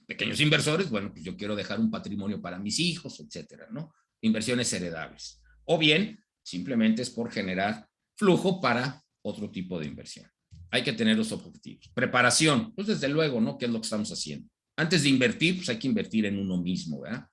pequeños inversores, bueno, pues yo quiero dejar un patrimonio para mis hijos, etcétera, ¿no? Inversiones heredables. O bien, simplemente es por generar flujo para otro tipo de inversión. Hay que tener los objetivos. Preparación, pues desde luego, ¿no? ¿Qué es lo que estamos haciendo? Antes de invertir, pues hay que invertir en uno mismo, ¿verdad?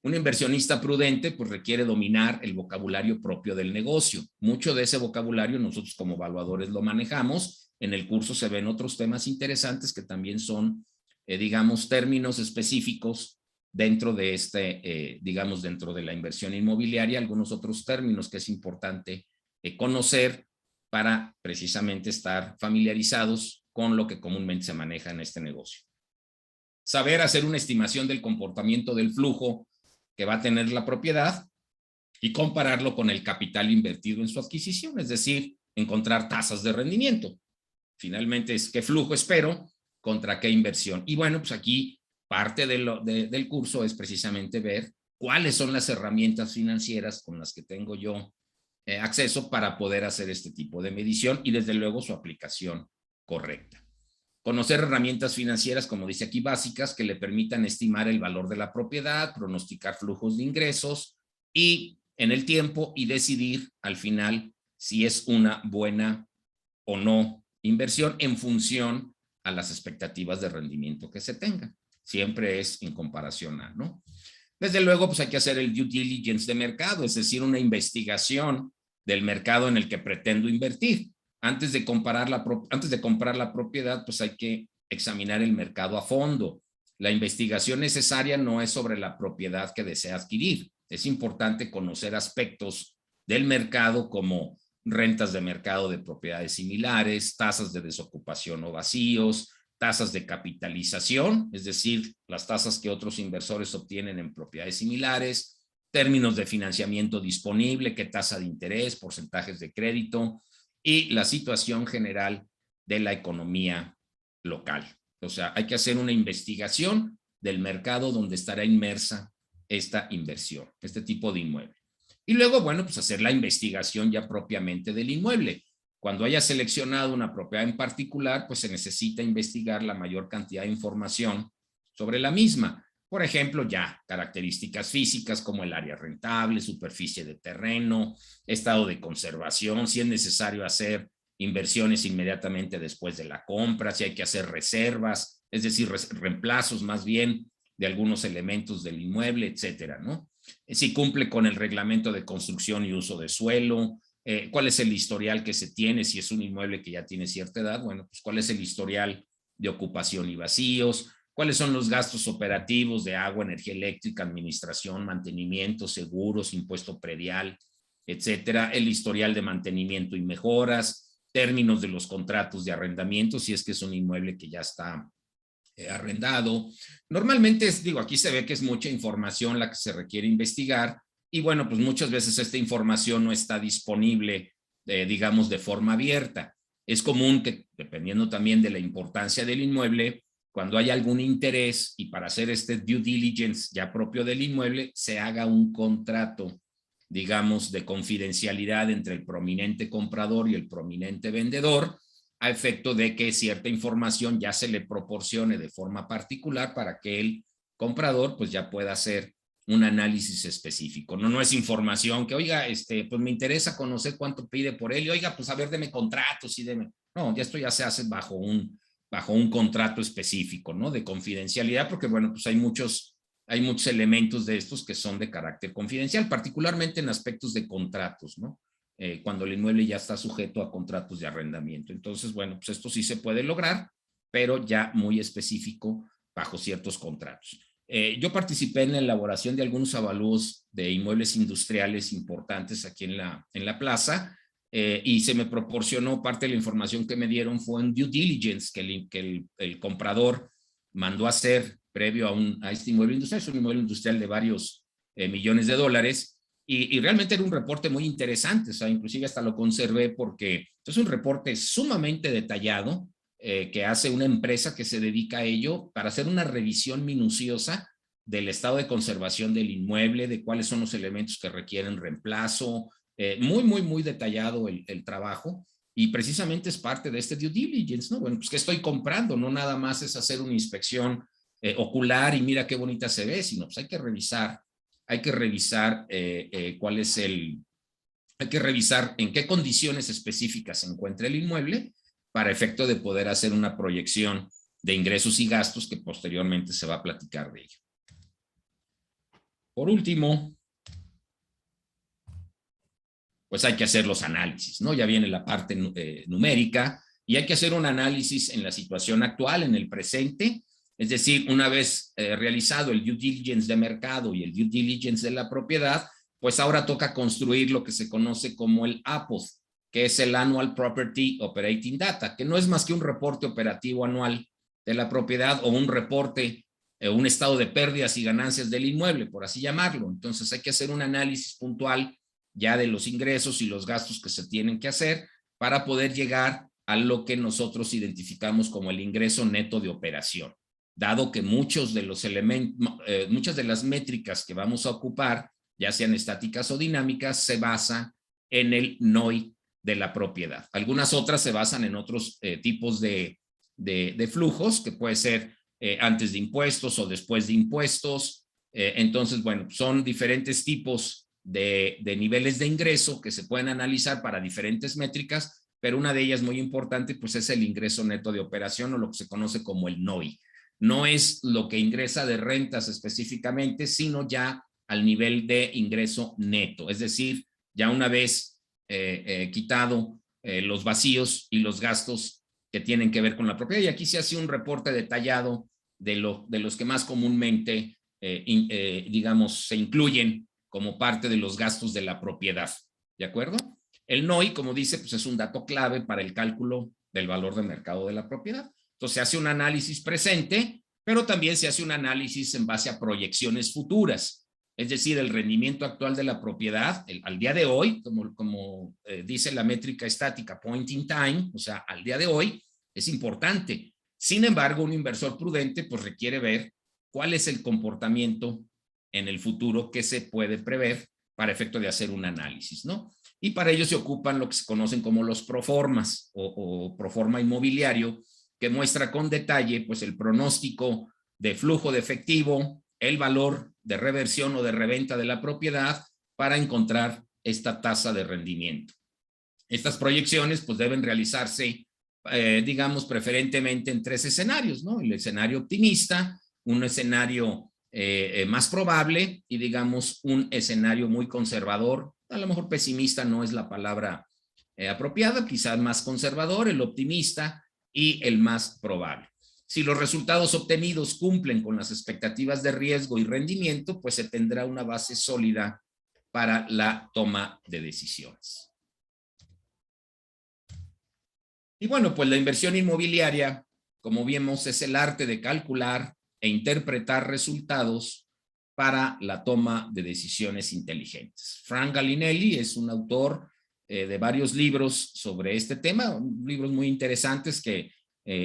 Un inversionista prudente, pues requiere dominar el vocabulario propio del negocio. Mucho de ese vocabulario nosotros como evaluadores lo manejamos. En el curso se ven otros temas interesantes que también son, digamos, términos específicos dentro de digamos, dentro de la inversión inmobiliaria, algunos otros términos que es importante conocer para precisamente estar familiarizados con lo que comúnmente se maneja en este negocio. Saber hacer una estimación del comportamiento del flujo que va a tener la propiedad y compararlo con el capital invertido en su adquisición, es decir, encontrar tasas de rendimiento. Finalmente es qué flujo espero contra qué inversión. Y bueno, pues aquí parte del curso es precisamente ver cuáles son las herramientas financieras con las que tengo yo acceso para poder hacer este tipo de medición y desde luego su aplicación correcta. Conocer herramientas financieras, como dice aquí, básicas que le permitan estimar el valor de la propiedad, pronosticar flujos de ingresos y en el tiempo y decidir al final si es una buena o no inversión en función a las expectativas de rendimiento que se tengan. Siempre es en comparación a, ¿no? Desde luego, pues hay que hacer el due diligence de mercado, es decir, una investigación del mercado en el que pretendo invertir. Antes de comprar la propiedad, pues hay que examinar el mercado a fondo. La investigación necesaria no es sobre la propiedad que desea adquirir. Es importante conocer aspectos del mercado como rentas de mercado de propiedades similares, tasas de desocupación o vacíos, tasas de capitalización, es decir, las tasas que otros inversores obtienen en propiedades similares, términos de financiamiento disponible, qué tasa de interés, porcentajes de crédito y la situación general de la economía local. O sea, hay que hacer una investigación del mercado donde estará inmersa esta inversión, este tipo de inmueble. Y luego, bueno, pues hacer la investigación ya propiamente del inmueble. Cuando haya seleccionado una propiedad en particular, pues se necesita investigar la mayor cantidad de información sobre la misma. Por ejemplo, ya características físicas como el área rentable, superficie de terreno, estado de conservación, si es necesario hacer inversiones inmediatamente después de la compra, si hay que hacer reservas, es decir, reemplazos más bien de algunos elementos del inmueble, etcétera, ¿no? Si cumple con el reglamento de construcción y uso de suelo, cuál es el historial que se tiene, si es un inmueble que ya tiene cierta edad, bueno, pues cuál es el historial de ocupación y vacíos, cuáles son los gastos operativos de agua, energía eléctrica, administración, mantenimiento, seguros, impuesto predial, etcétera, el historial de mantenimiento y mejoras, términos de los contratos de arrendamiento, si es que es un inmueble que ya está arrendado. Normalmente, digo, aquí se ve que es mucha información la que se requiere investigar y bueno, pues muchas veces esta información no está disponible, digamos, de forma abierta. Es común que, dependiendo también de la importancia del inmueble, cuando hay algún interés y para hacer este due diligence ya propio del inmueble, se haga un contrato, digamos, de confidencialidad entre el prominente comprador y el prominente vendedor, a efecto de que cierta información ya se le proporcione de forma particular para que el comprador pues ya pueda hacer un análisis específico. No es información que, oiga, pues me interesa conocer cuánto pide por él y oiga, pues a ver, deme contratos y deme. No, ya esto ya se hace bajo un contrato específico, ¿no? De confidencialidad, porque bueno, pues hay muchos elementos de estos que son de carácter confidencial, particularmente en aspectos de contratos, ¿no? Cuando el inmueble ya está sujeto a contratos de arrendamiento. Entonces, bueno, pues esto sí se puede lograr, pero ya muy específico bajo ciertos contratos. Yo participé en la elaboración de algunos avalúos de inmuebles industriales importantes aquí en la plaza, y se me proporcionó parte de la información que me dieron fue un due diligence que el comprador mandó a hacer previo a este inmueble industrial. Es un inmueble industrial de varios millones de dólares, y realmente era un reporte muy interesante, o sea, inclusive hasta lo conservé porque es un reporte sumamente detallado que hace una empresa que se dedica a ello para hacer una revisión minuciosa del estado de conservación del inmueble, de cuáles son los elementos que requieren reemplazo, muy detallado el trabajo, y precisamente es parte de este due diligence, ¿no? Bueno, pues ¿qué estoy comprando? No nada más es hacer una inspección ocular y mira qué bonita se ve, sino pues hay que revisar cuál es hay que revisar en qué condiciones específicas se encuentra el inmueble para efecto de poder hacer una proyección de ingresos y gastos que posteriormente se va a platicar de ello. Por último, pues hay que hacer los análisis, ¿no? Ya viene la parte numérica y hay que hacer un análisis en la situación actual, en el presente. Es decir, una vez realizado el due diligence de mercado y el due diligence de la propiedad, pues ahora toca construir lo que se conoce como el APOD, que es el Annual Property Operating Data, que no es más que un reporte operativo anual de la propiedad o un reporte, un estado de pérdidas y ganancias del inmueble, por así llamarlo. Entonces hay que hacer un análisis puntual ya de los ingresos y los gastos que se tienen que hacer para poder llegar a lo que nosotros identificamos como el ingreso neto de operación, dado que muchos de los elementos, muchas de las métricas que vamos a ocupar, ya sean estáticas o dinámicas, se basan en el NOI de la propiedad. Algunas otras se basan en otros tipos de flujos, que puede ser antes de impuestos o después de impuestos. Entonces, bueno, son diferentes tipos de niveles de ingreso que se pueden analizar para diferentes métricas, pero una de ellas muy importante pues es el ingreso neto de operación, o lo que se conoce como el NOI. No es lo que ingresa de rentas específicamente, sino ya al nivel de ingreso neto, es decir, ya una vez quitado los vacíos y los gastos que tienen que ver con la propiedad. Y aquí se hace un reporte detallado de los que más comúnmente, digamos, se incluyen como parte de los gastos de la propiedad, ¿de acuerdo? El NOI, como dice, pues es un dato clave para el cálculo del valor de mercado de la propiedad. Entonces se hace un análisis presente, pero también se hace un análisis en base a proyecciones futuras. Es decir, el rendimiento actual de la propiedad, al día de hoy, como dice la métrica estática, point in time, o sea, al día de hoy, es importante. Sin embargo, un inversor prudente pues requiere ver cuál es el comportamiento en el futuro que se puede prever para efecto de hacer un análisis, ¿no? Y para ello se ocupan lo que se conocen como los proformas o proforma inmobiliario, que muestra con detalle pues el pronóstico de flujo de efectivo, el valor de reversión o de reventa de la propiedad para encontrar esta tasa de rendimiento. Estas proyecciones pues deben realizarse, digamos, preferentemente en tres escenarios, ¿no? El escenario optimista, un escenario más probable y, digamos, un escenario muy conservador. A lo mejor pesimista no es la palabra apropiada, quizás más conservador, el optimista y el más probable. Si los resultados obtenidos cumplen con las expectativas de riesgo y rendimiento, pues se tendrá una base sólida para la toma de decisiones. Y bueno, pues la inversión inmobiliaria, como vimos, es el arte de calcular e interpretar resultados para la toma de decisiones inteligentes. Frank Gallinelli es un autor de varios libros sobre este tema, libros muy interesantes que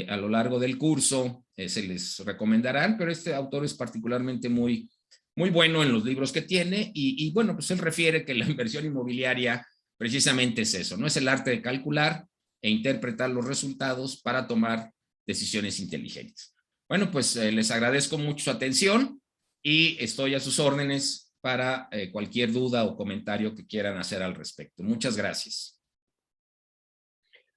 a lo largo del curso se les recomendarán, pero este autor es particularmente muy bueno en los libros que tiene y bueno, pues él refiere que la inversión inmobiliaria precisamente es eso, ¿no? Es el arte de calcular e interpretar los resultados para tomar decisiones inteligentes. Bueno, pues les agradezco mucho su atención y estoy a sus órdenes para cualquier duda o comentario que quieran hacer al respecto. Muchas gracias.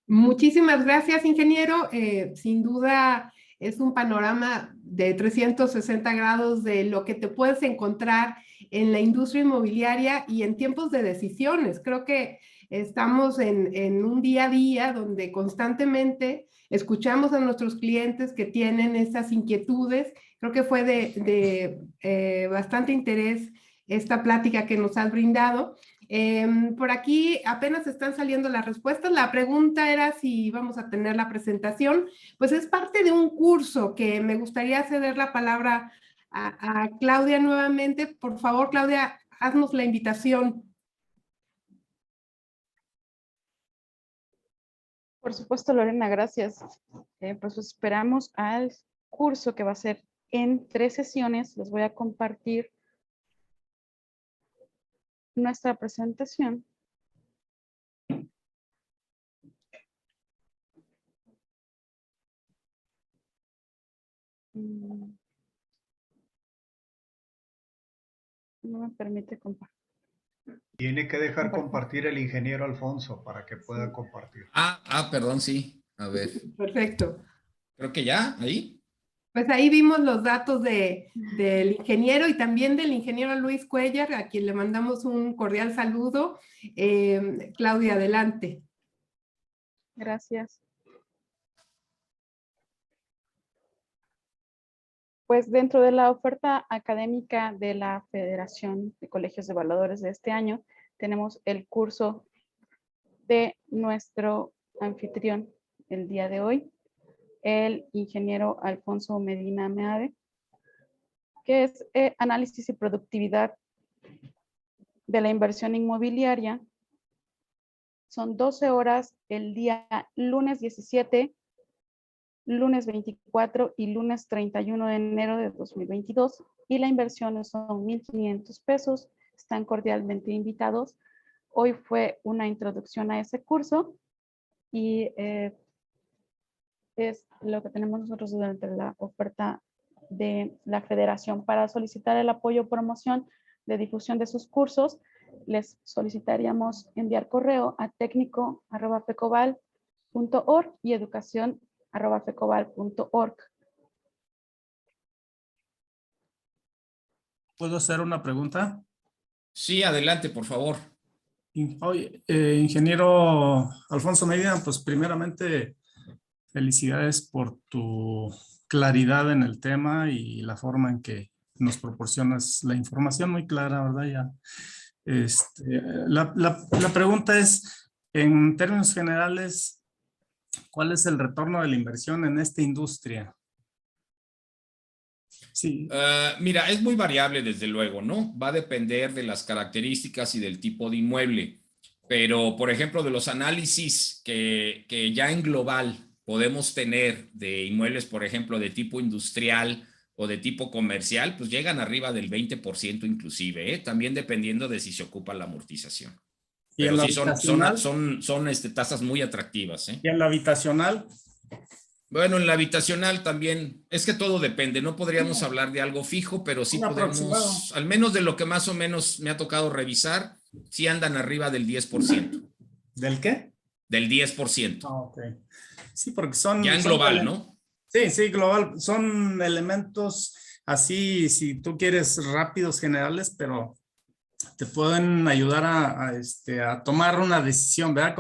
Muchísimas gracias, ingeniero. Sin duda es un panorama de 360 grados de lo que te puedes encontrar en la industria inmobiliaria y en tiempos de decisiones. Creo que Estamos en un día a día donde constantemente escuchamos a nuestros clientes que tienen esas inquietudes. Creo que fue de bastante interés esta plática que nos has brindado. Por aquí apenas están saliendo las respuestas. La pregunta era si vamos a tener la presentación. Pues es parte de un curso que me gustaría ceder la palabra a Claudia nuevamente. Por favor, Claudia, haznos la invitación. Por supuesto, Lorena, gracias. Pues esperamos al curso que va a ser en 3 sesiones. Les voy a compartir nuestra presentación. No me permite compartir. Tiene que dejar compartir el ingeniero Alfonso para que pueda compartir. Perdón, sí. A ver. Perfecto. Creo que ya, ahí. Pues ahí vimos los datos del ingeniero y también del ingeniero Luis Cuellar, a quien le mandamos un cordial saludo. Claudia, adelante. Gracias. Pues dentro de la oferta académica de la Federación de Colegios de Evaluadores de este año, tenemos el curso de nuestro anfitrión el día de hoy, el ingeniero Alfonso Medina Meade, que es análisis y productividad de la inversión inmobiliaria. Son 12 horas el día lunes 17, lunes 24 y lunes 31 de enero de 2022, y la inversión son 1,500 pesos. Están cordialmente invitados. Hoy fue una introducción a ese curso y es lo que tenemos nosotros durante la oferta de la Federación. Para solicitar el apoyo o promoción de difusión de sus cursos, les solicitaríamos enviar correo a técnico@fecoval.org y educación@fecoval.org. ¿Puedo hacer una pregunta? Sí, adelante, por favor. Oye, ingeniero Alfonso Medina, pues primeramente felicidades por tu claridad en el tema y la forma en que nos proporcionas la información muy clara, ¿verdad? Ya. La pregunta es, en términos generales, ¿cuál es el retorno de la inversión en esta industria? Sí. Mira, es muy variable desde luego, ¿no? Va a depender de las características y del tipo de inmueble. Pero, por ejemplo, de los análisis que ya en global podemos tener de inmuebles, por ejemplo, de tipo industrial o de tipo comercial, pues llegan arriba del 20% inclusive, ¿eh? También dependiendo de si se ocupa la amortización. ¿Y Pero en la sí habitacional? son tasas muy atractivas, ¿eh? ¿Y en la habitacional? Bueno, en la habitacional también, es que todo depende, no podríamos hablar de algo fijo, pero sí podemos, al menos de lo que más o menos me ha tocado revisar, sí andan arriba del 10%. ¿Del qué? Del 10%. Ok. Sí, porque son... Ya en global, ¿no? Sí, sí, global. Son elementos así, si tú quieres, rápidos, generales, pero te pueden ayudar a tomar una decisión, ¿verdad?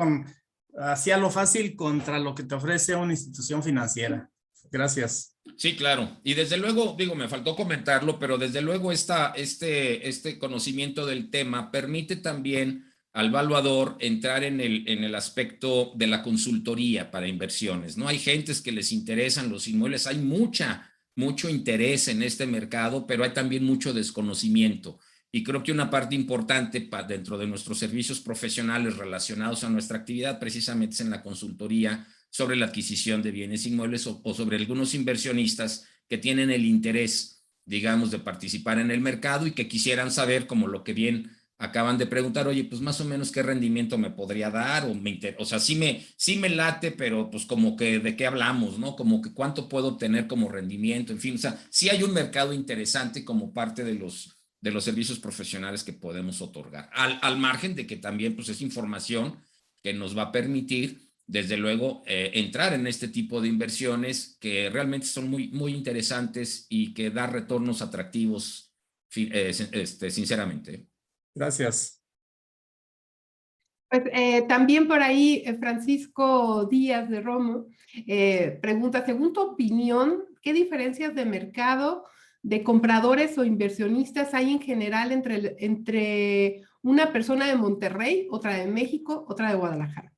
Así a lo fácil contra lo que te ofrece una institución financiera. Gracias. Sí, claro. Y desde luego, digo, me faltó comentarlo, pero desde luego este conocimiento del tema permite también al evaluador entrar en el aspecto de la consultoría para inversiones, ¿no? Hay gentes que les interesan los inmuebles, hay mucho interés en este mercado, pero hay también mucho desconocimiento. Y creo que una parte importante dentro de nuestros servicios profesionales relacionados a nuestra actividad precisamente es en la consultoría sobre la adquisición de bienes inmuebles o sobre algunos inversionistas que tienen el interés, digamos, de participar en el mercado y que quisieran saber, como lo que bien acaban de preguntar, oye, pues más o menos qué rendimiento me podría dar, o sea, sí me late, pero pues como que de qué hablamos, ¿no? Como que cuánto puedo obtener como rendimiento, en fin, o sea, sí hay un mercado interesante como parte de los servicios profesionales que podemos otorgar, al margen de que también pues es información que nos va a permitir, desde luego, entrar en este tipo de inversiones que realmente son muy interesantes y que da retornos atractivos, sinceramente. Gracias. Pues, también por ahí Francisco Díaz de Romo pregunta, según tu opinión, ¿qué diferencias de mercado, de compradores o inversionistas hay en general entre una persona de Monterrey, otra de México, otra de Guadalajara?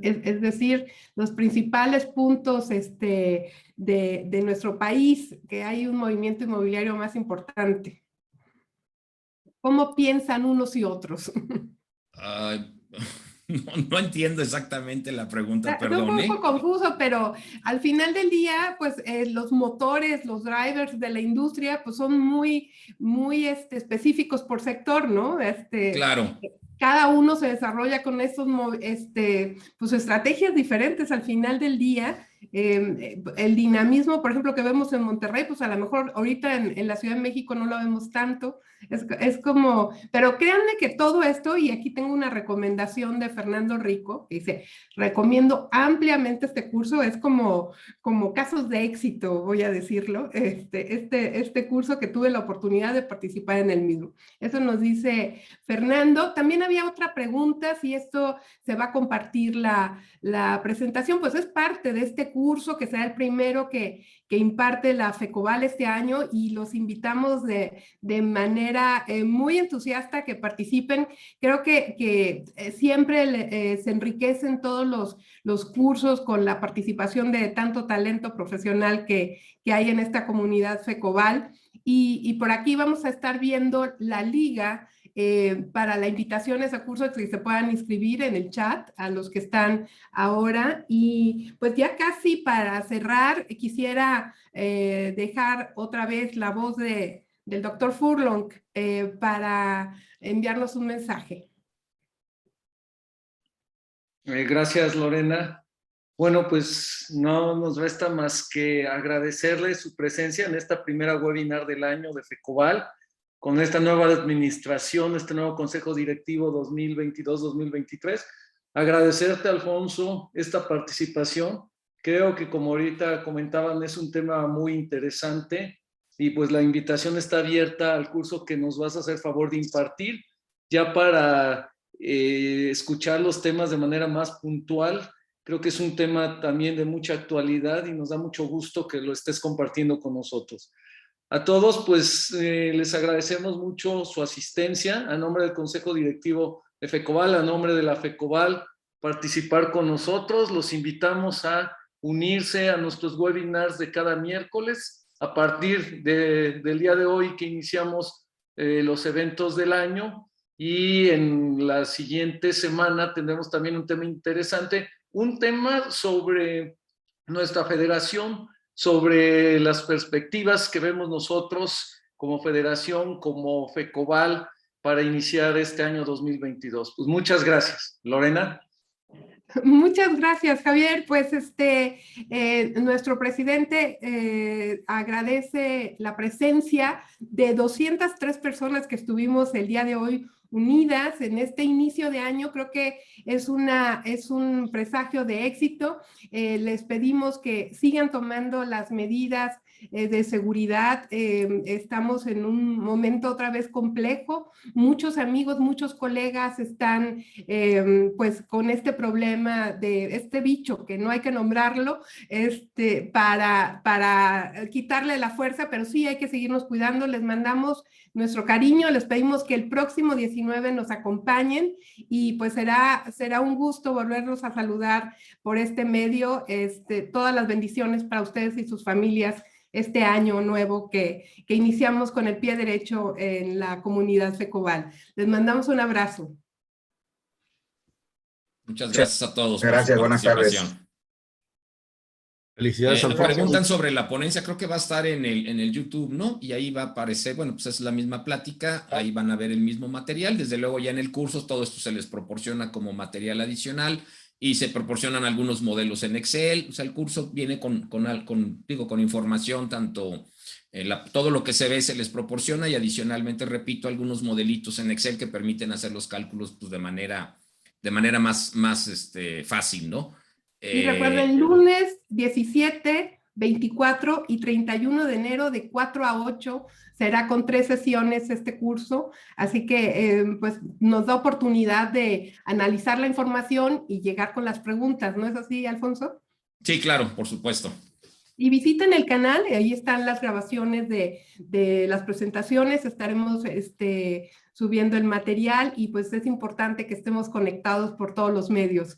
Es decir, los principales puntos de nuestro país, que hay un movimiento inmobiliario más importante. ¿Cómo piensan unos y otros? Ay, no entiendo exactamente la pregunta, Es un poco perdone. confuso, pero al final del día, pues los motores, los drivers de la industria, pues son muy específicos por sector, ¿no? Claro, Cada uno se desarrolla con estos pues, estrategias diferentes al final del día. El dinamismo, por ejemplo, que vemos en Monterrey, pues a lo mejor ahorita en la Ciudad de México no lo vemos tanto. Es como, pero créanme que todo esto, y aquí tengo una recomendación de Fernando Rico, que dice, recomiendo ampliamente este curso, es como casos de éxito, voy a decirlo, este curso que tuve la oportunidad de participar en el mismo. Eso nos dice Fernando. También había otra pregunta, si esto se va a compartir la presentación, pues es parte de este curso que será el primero que imparte la FECOBAL este año, y los invitamos de manera muy entusiasta que participen. Creo que siempre se enriquecen todos los cursos con la participación de tanto talento profesional que hay en esta comunidad FECOBAL. Y por aquí vamos a estar viendo la liga para la invitación a ese curso, que se puedan inscribir en el chat a los que están ahora. Y pues ya casi para cerrar, quisiera dejar otra vez la voz del doctor Furlong para enviarnos un mensaje. Gracias, Lorena. Bueno, pues no nos resta más que agradecerle su presencia en esta primera webinar del año de FECOBAL, con esta nueva administración, este nuevo Consejo Directivo 2022-2023. Agradecerte, Alfonso, esta participación. Creo que, como ahorita comentaban, es un tema muy interesante, y pues la invitación está abierta al curso que nos vas a hacer favor de impartir, ya para escuchar los temas de manera más puntual. Creo que es un tema también de mucha actualidad y nos da mucho gusto que lo estés compartiendo con nosotros. A todos, pues les agradecemos mucho su asistencia a nombre del Consejo Directivo de FECOBAL, a nombre de la FECOBAL, participar con nosotros. Los invitamos a unirse a nuestros webinars de cada miércoles a partir del día de hoy que iniciamos los eventos del año, y en la siguiente semana tendremos también un tema interesante, un tema sobre nuestra federación, sobre las perspectivas que vemos nosotros como federación, como FECOBAL, para iniciar este año 2022. Pues muchas gracias. Lorena. Muchas gracias, Javier. Pues nuestro presidente agradece la presencia de 203 personas que estuvimos el día de hoy unidas en este inicio de año. Creo que es un presagio de éxito. Les pedimos que sigan tomando las medidas de seguridad. Estamos en un momento otra vez complejo. Muchos amigos, muchos colegas están pues con este problema de este bicho que no hay que nombrarlo para quitarle la fuerza, pero sí hay que seguirnos cuidando. Les mandamos nuestro cariño, les pedimos que el próximo 19 nos acompañen, y pues será un gusto volvernos a saludar por este medio. Todas las bendiciones para ustedes y sus familias este año nuevo que iniciamos con el pie derecho en la comunidad FECOBAL. Les mandamos un abrazo. Muchas gracias a todos Gracias, por su buenas participación. tardes. Felicidades, Alfonso. Preguntan sobre la ponencia, creo que va a estar en el YouTube, ¿no? Y ahí va a aparecer, bueno, pues es la misma plática, ahí van a ver el mismo material. Desde luego ya en el curso todo esto se les proporciona como material adicional, y se proporcionan algunos modelos en Excel. O sea, el curso viene con información, tanto todo lo que se ve se les proporciona, y adicionalmente, repito, algunos modelitos en Excel que permiten hacer los cálculos pues, de manera más fácil, ¿no? Y recuerden, lunes 17, 24 y 31 de enero de 4 a 8. Será con 3 sesiones este curso, así que pues nos da oportunidad de analizar la información y llegar con las preguntas, ¿no es así, Alfonso? Sí, claro, por supuesto. Y visiten el canal, ahí están las grabaciones de las presentaciones, estaremos subiendo el material y pues es importante que estemos conectados por todos los medios.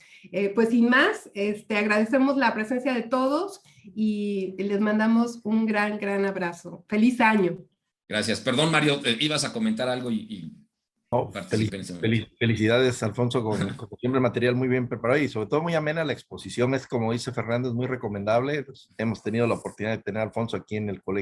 Pues sin más, agradecemos la presencia de todos y les mandamos un gran, gran abrazo. ¡Feliz año! Gracias. Perdón, Mario, ibas a comentar algo No, participé en ese momento. felicidades, Alfonso, con siempre material muy bien preparado y sobre todo muy amena la exposición. Es como dice Fernando, es muy recomendable. Pues, hemos tenido la oportunidad de tener a Alfonso aquí en el colegio